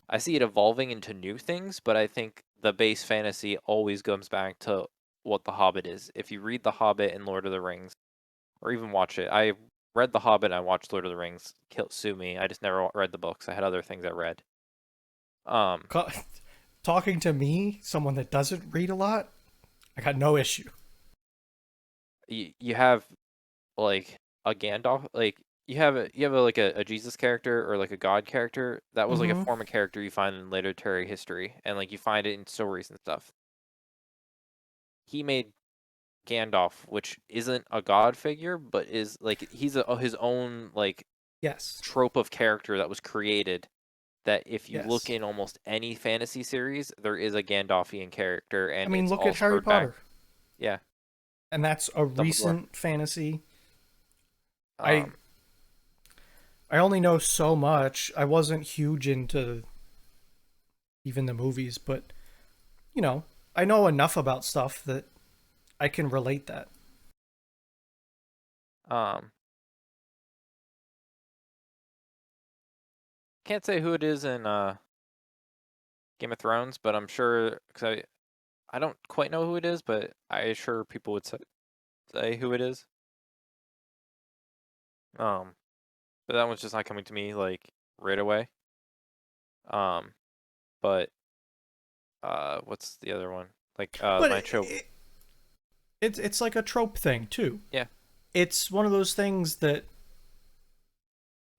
I see it evolving into new things, but I think the base fantasy always comes back to what The Hobbit is. If you read The Hobbit and Lord of the Rings, or even watch it, I read The Hobbit and I watched Lord of the Rings. Sue me. I just never read the books. I had other things I read. Um, Talking to me, someone that doesn't read a lot, I got no issue. you have like a Gandalf, like like a Jesus character or like a God character that was like a Mm-hmm. form of character you find in literary history and like you find it in stories and stuff. He made Gandalf, which isn't a god figure, but is like he's his own like Yes. trope of character that was created. That if you look Yes. in almost any fantasy series, there is a Gandalfian character, I and mean, it's look all at Harry spurred back. Potter, Yeah, and that's a Dumbledore. recent fantasy. I Um, I only know so much. I wasn't huge into even the movies, but I know enough about stuff that I can relate that. um, can't say who it is in Game of Thrones, but I'm sure because I don't quite know who it is, but I sure people would say who it is. Um, but that one's just not coming to me like right away. Um, but what's the other one? Like But my trope. it's like a trope thing too. Yeah. It's one of those things that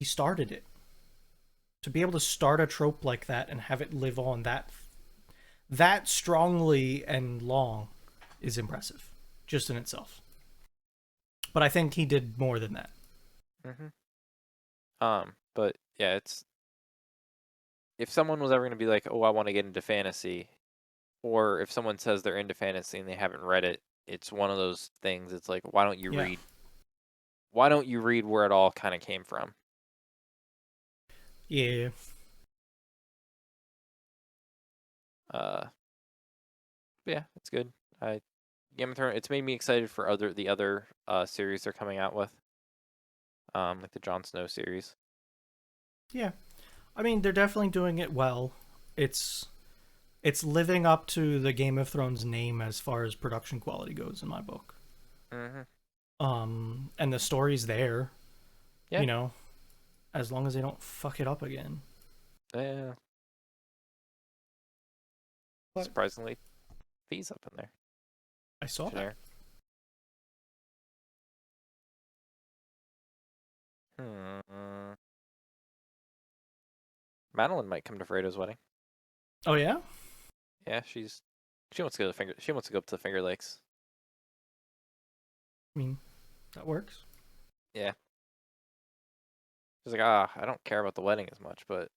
he started it. To be able to start a trope like that and have it live on that strongly and long is impressive just in itself. But I think he did more than that. Mhm. But yeah, it's if someone was ever gonna be like, oh, I want to get into fantasy, or if someone says they're into fantasy and they haven't read it, it's one of those things. It's like, why don't you Yeah. read? Why don't you read where it all kind of came from? Yeah. Uh, yeah, it's good. I Game of Thrones. It's made me excited for the other series they're coming out with, like the Jon Snow series. Yeah. I mean, they're definitely doing it well. It's it's living up to the Game of Thrones name as far as production quality goes in my book. Mhm. And the story's there, Yeah. you know, as long as they don't fuck it up again. Yeah. But Surprisingly, Fee's up in there. I saw that. Share. Hmm. Madeline might come to Fredo's wedding. Oh yeah? Yeah, she wants to go to She wants to go up to the Finger Lakes. I mean, that works. Yeah. She's like, I don't care about the wedding as much, but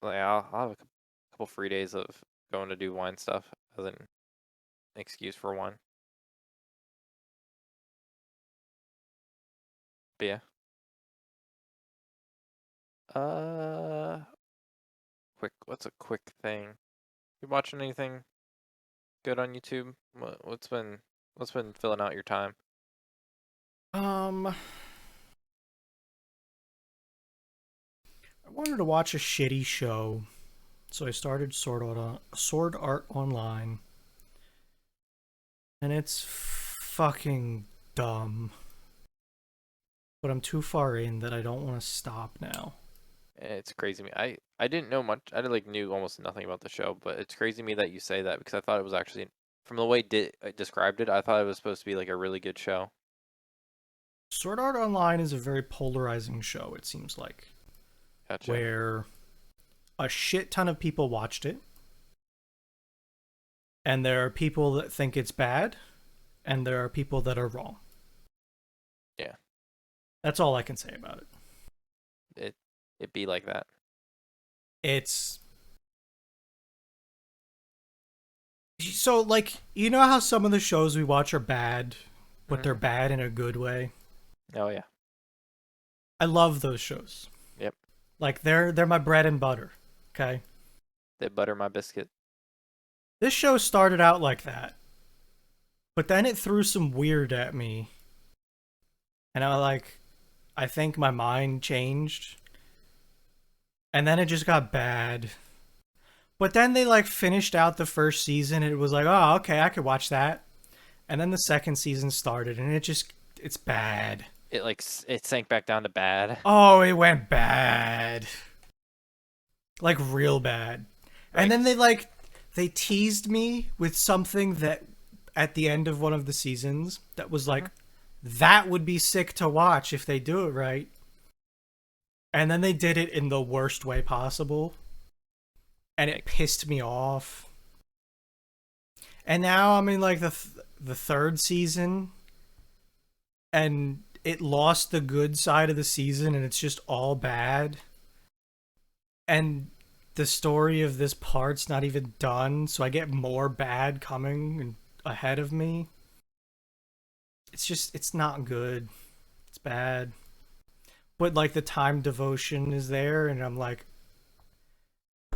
like, I'll have a couple free days of going to do wine stuff as an excuse for one. But yeah. Uh, What's a quick thing? You watching anything good on YouTube? What's been filling out your time? I wanted to watch a shitty show, so I started Sword Art Online, and it's fucking dumb. But I'm too far in that I don't want to stop now. It's crazy to me. I didn't know much. I like knew almost nothing about the show, but it's crazy to me that you say that because I thought it was actually from the way I described it, I thought it was supposed to be like a really good show. Sword Art Online is a very polarizing show, it seems like, Gotcha. where a shit ton of people watched it, and there are people that think it's bad, and there are people that are wrong. Yeah. That's all I can say about it. It it be like that. It's so like how some of the shows we watch are bad, but they're Hmm. bad in a good way. Oh yeah. I love those shows. Yep. Like they're my bread and butter. Okay. They butter my biscuit. This show started out like that, but then it threw some weird at me, and I think my mind changed, and then it just got bad. But then they like finished out the first season, and it was like, oh, okay, I could watch that. And then the second season started, and it's bad. It like it sank back down to bad. Oh, it went bad. Like real bad. And Like then they teased me with something that at the end of one of the seasons that was like that would be sick to watch if they do it right. And then they did it in the worst way possible, and it like pissed me off. And now I'm in like the third season, and it lost the good side of the season, and it's just all bad. And the story of this part's not even done, so I get more bad coming ahead of me. It's not good. It's bad. But like the time devotion is there, and I'm like,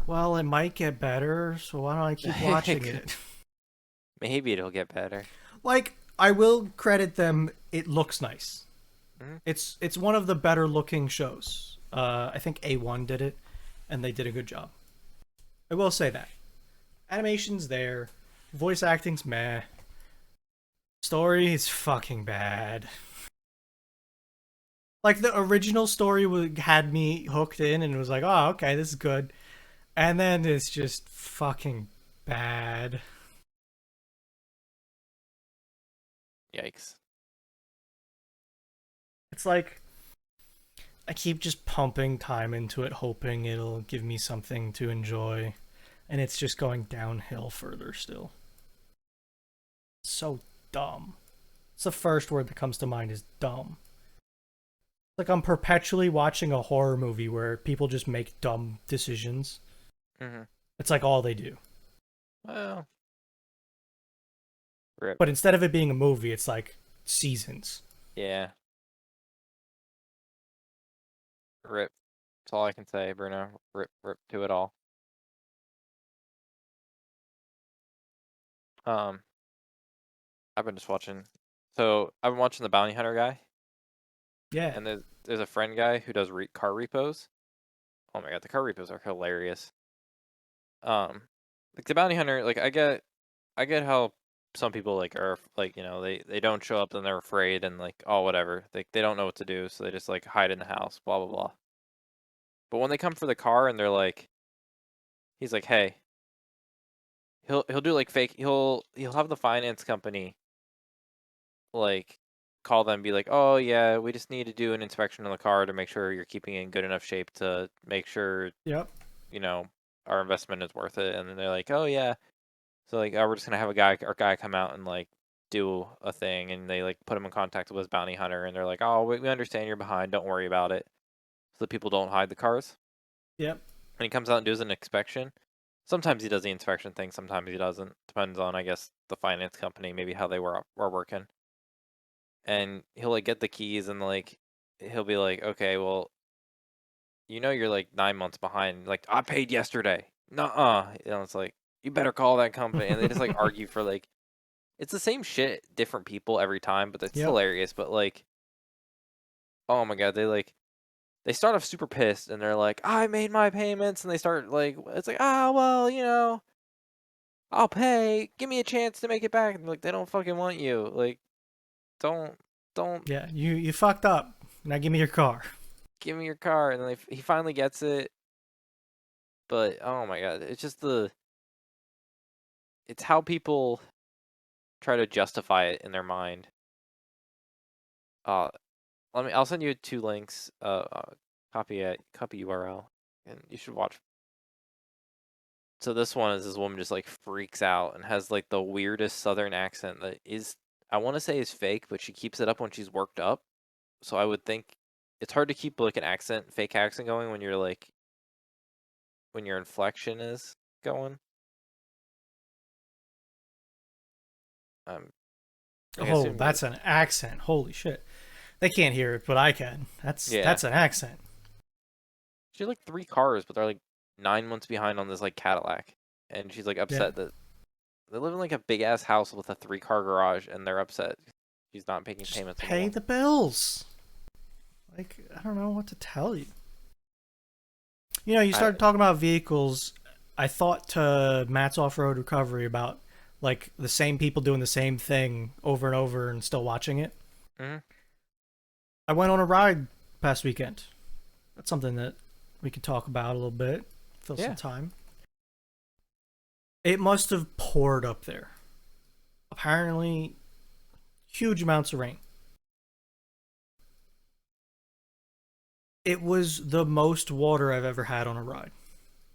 well, it might get better, so why don't I keep watching it? maybe it'll get better. Like, I will credit them, it looks nice. Mm-hmm. It's one of the better looking shows. I think A1 did it, and they did a good job. I will say that. Animation's there, voice acting's meh, story is fucking bad. Like the original story had me hooked in, and it was like, oh, okay, this is good. And then it's just fucking bad. Yikes. It's like I keep just pumping time into it, hoping it'll give me something to enjoy, and it's just going downhill further still. So dumb. It's the first word that comes to mind is dumb. Like I'm perpetually watching a horror movie where people just make dumb decisions. Mm-hmm. It's like all they do. Well, rip. But instead of it being a movie, it's like seasons. Yeah, rip. That's all I can say, Bruno. Rip, rip to it all. Um, I've been just watching. So I've been watching the Bounty Hunter guy, Yeah. and there's a friend guy who does car repos. Oh my god, the car repos are hilarious. Um, like the Bounty Hunter, like I get how some people like are like they don't show up and they're afraid and like oh whatever they don't know what to do so they just like hide in the house blah blah blah. But when they come for the car and they're like, he's like, hey, he'll do like fake. He'll have the finance company like call them, and be like, oh yeah, we just need to do an inspection on the car to make sure you're keeping it in good enough shape to make sure Yep. you know our investment is worth it. And then they're like, oh yeah, so like oh, we're just gonna have our guy come out and like do a thing, and they like put him in contact with his bounty hunter, and they're like, oh we understand you're behind, don't worry about it, so that people don't hide the cars. Yep. And he comes out and does an inspection. Sometimes he does the inspection thing, sometimes he doesn't. Depends on, I guess, the finance company, maybe how they were working. And he'll like get the keys and like he'll be like, okay, well, you're like 9 months behind. Like I paid yesterday. Nuh-uh. It's like you better call that company. And they just like argue for like it's the same shit, different people every time, but it's Yep. hilarious. But like, oh my god, they start off super pissed and they're like, I made my payments, and they start like it's like, ah well, I'll pay. Give me a chance to make it back. And like they don't fucking want you. Like don't don't Yeah. You fucked up. Now give me your car. give me your car. And then he finally gets it. But oh my god, it's just it's how people try to justify it in their mind. Uh, I'll send you two links. Copy URL, and you should watch. So this one is this woman just like freaks out and has like the weirdest southern accent that is, I want to say is fake, but she keeps it up when she's worked up. So I would think it's hard to keep like an fake accent going when you're like when your inflection is going. Um, I Oh, assume you're. that's an accent. Holy shit. They can't hear it, but I can. Yeah, That's an accent. she had like three cars, but they're like 9 months behind on this like Cadillac, and she's like Yeah. upset that they live in like a big ass house with a 3 car garage, and they're upset she's not making Just payments on the pay one. the bills. Like, I don't know what to tell you. You I started talking about vehicles. I thought to Matt's Off-Road Recovery about like the same people doing the same thing over and over and still watching it. mhm. I went on a ride past weekend. That's something that we could talk about a little bit. Fill some Yeah. time. It must have poured up there. Apparently, huge amounts of rain. It was the most water I've ever had on a ride.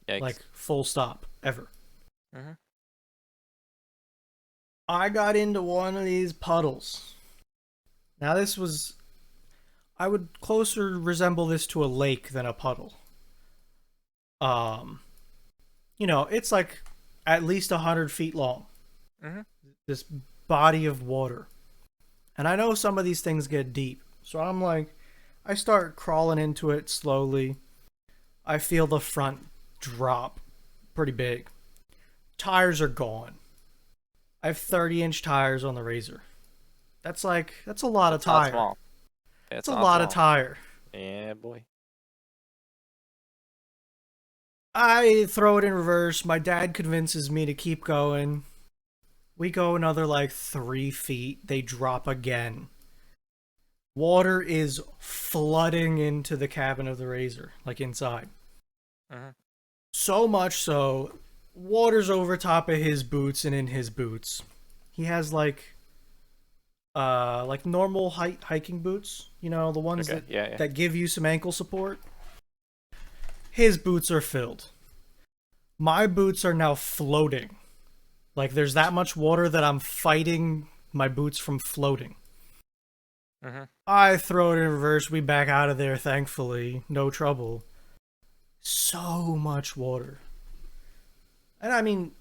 Yikes. Like, full stop, ever. Mhm. I got into one of these puddles. Now, this was. I would closer resemble this to a lake than a puddle. Um, it's like at least 100 feet long. Mhm. This body of water. And I know some of these things get deep. So I'm like, I start crawling into it slowly. I feel the front drop pretty big. Tires are gone. I have 30-inch tires on the Razor. That's a lot of It's not tire. small. It's It's a not lot of small. tire. Yeah, boy. I throw it in reverse. My dad convinces me to keep going. We go another like 3 feet. They drop again. Water is flooding into the cabin of the Razor, like inside. Mhm. So much so, water's over top of his boots and in his boots. He has like normal hiking boots, the ones Okay. Yeah, yeah. that give you some ankle support. His boots are filled. My boots are now floating. Like there's that much water that I'm fighting my boots from floating. Mhm. I throw it in reverse. We back out of there, thankfully. No trouble. So much water. And I mean,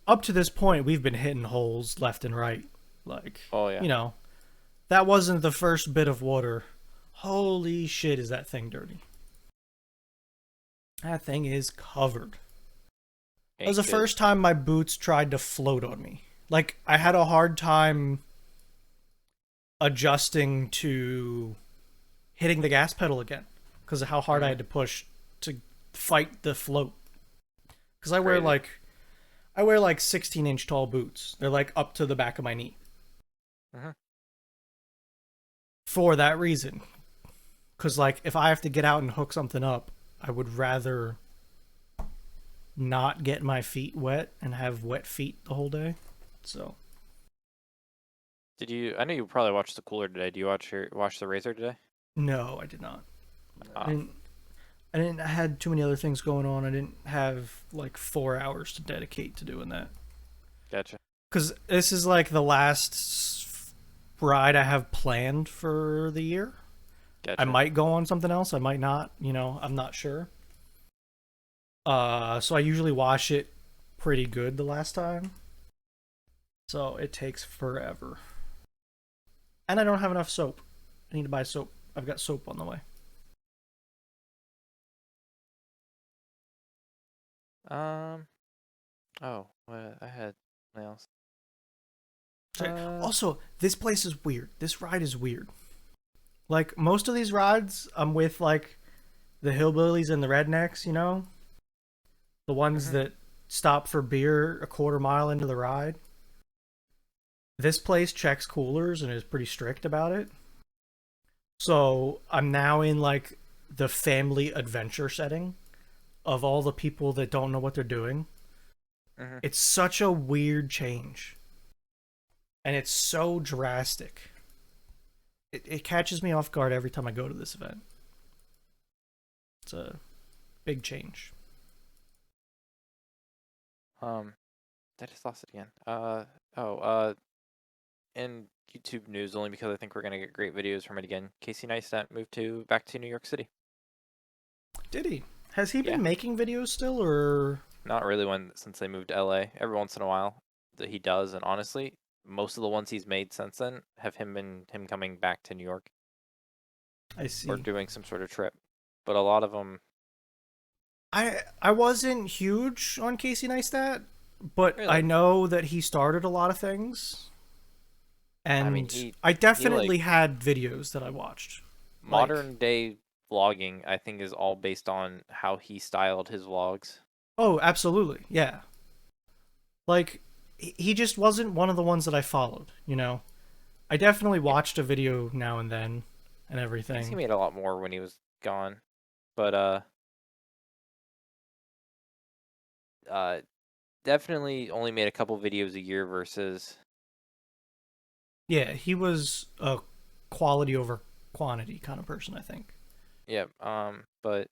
up to this point, we've been hitting holes left and right. Like, Oh yeah. you know, that wasn't the first bit of water. Holy shit, is that thing dirty? That thing is covered. It was Ain't the good. first time my boots tried to float on me. Like, I had a hard time adjusting to hitting the gas pedal again because of how hard I Mhm. had to push to fight the float. Because Crazy. I wear like 16-inch tall boots. They're like up to the back of my knee. Mhm. For that reason. Because like if I have to get out and hook something up, I would rather not get my feet wet and have wet feet the whole day. So Did you? I know you probably watched the cooler today. Do you watch the Razor today? no, I did not. I Ah, didn't. I had too many other things going on. I didn't have like 4 hours to dedicate to doing that. gotcha. Because this is like the last ride I have planned for the year. I Gotcha. might go on something else. I might not. I'm not sure. So I usually wash it pretty good the last time. So it takes forever. And I don't have enough soap. I need to buy soap. I've got soap on the way. Um. Oh, what I had something else. So, Uh. also, this place is weird. This ride is weird. Like most of these rides, I'm with like the hillbillies and the rednecks, the ones Mhm. that stop for beer a quarter mile into the ride. This place checks coolers and is pretty strict about it. So I'm now in like the family adventure setting of all the people that don't know what they're doing. Mhm. It's such a weird change. And it's so drastic. It catches me off guard every time I go to this event. It's a big change. Um. I just lost it again. Oh. In YouTube news, only because I think we're gonna get great videos from it again. Casey Neistat moved back to New York City. Did he? Has he Yeah. been making videos still, or Not really since they moved to LA. Every once in a while that he does, and honestly, most of the ones he's made since then have been him coming back to New York I or see? doing some sort of trip. But a lot of them, I wasn't huge on Casey Neistat, but I really. know that he started a lot of things, I mean, and he I he like definitely had videos that I watched. Like, modern day. vlogging, I think, is all based on how he styled his vlogs. Oh, absolutely. Yeah. Like, he just wasn't one of the ones that I followed, you know? I definitely Yeah, watched a video now and then and I guess he everything. made a lot more when he was gone, but uh, definitely only made a couple videos a year versus Yeah, he was a quality over quantity kind of person, I think. yeah. But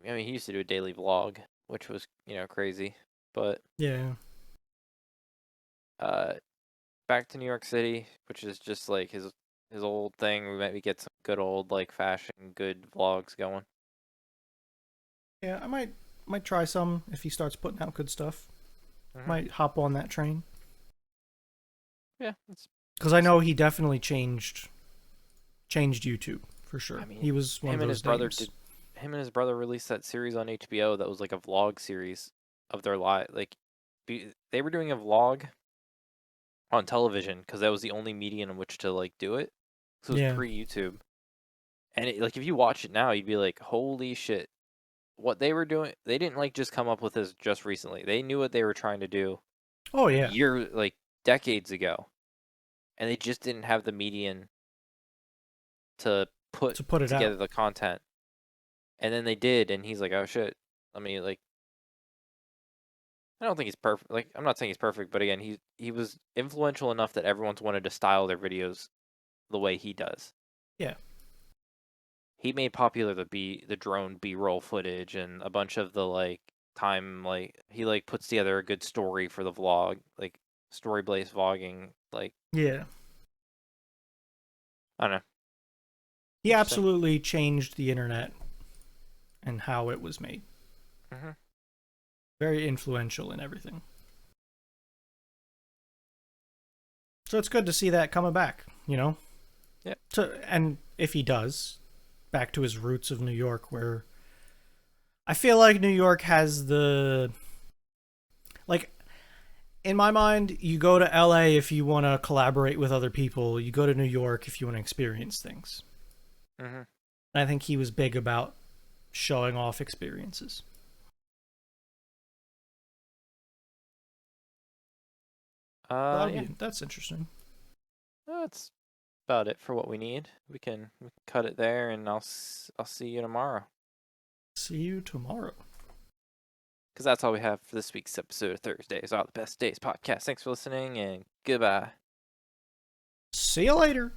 I mean, he used to do a daily vlog, which was crazy. But Yeah. uh, back to New York City, which is just like his old thing. We maybe get some good old like fashion, good vlogs going. Yeah, I might try some if he starts putting out good stuff. Hmm. Might hop on that train Yeah, because I we'll know see. he definitely changed YouTube for I sure. mean, He was one of him and his those brother names. did. Him and his brother released that series on HBO that was like a vlog series of their life. Like, they were doing a vlog on television because that was the only medium in which to like do it. So it was Yeah. pre YouTube, and like if you watch it now, you'd be like, "Holy shit!" What they were doing, they didn't like just come up with this just recently. They knew what they were trying to do Oh yeah. like decades ago, and they just didn't have the median to put To put it together out. the content. And then they did, and he's like, "Oh shit." Let me like I don't think he's perfect. Like I'm not saying he's perfect, but again, he was influential enough that everyone's wanted to style their videos the way he does. Yeah. He made popular the drone B-roll footage and a bunch of the like time like he like puts together a good story for the vlog, like story based vlogging, like Yeah. I don't know. He Interesting. absolutely changed the internet and how it was made. Hmm. Very influential in everything. So it's good to see that coming back, you know? Yeah. And if he does, back to his roots of New York, where I feel like New York has the. Like, in my mind, you go to LA if you want to collaborate with other people, you go to New York if you want to experience things. Hmm. And I think he was big about showing off experiences. Yeah. That's interesting. That's about it for what we need. We can cut it there, and I'll see you tomorrow. See you tomorrow. Because that's all we have for this week's episode of Thursdays, All the Best Days podcast. Thanks for listening, and goodbye. See you later.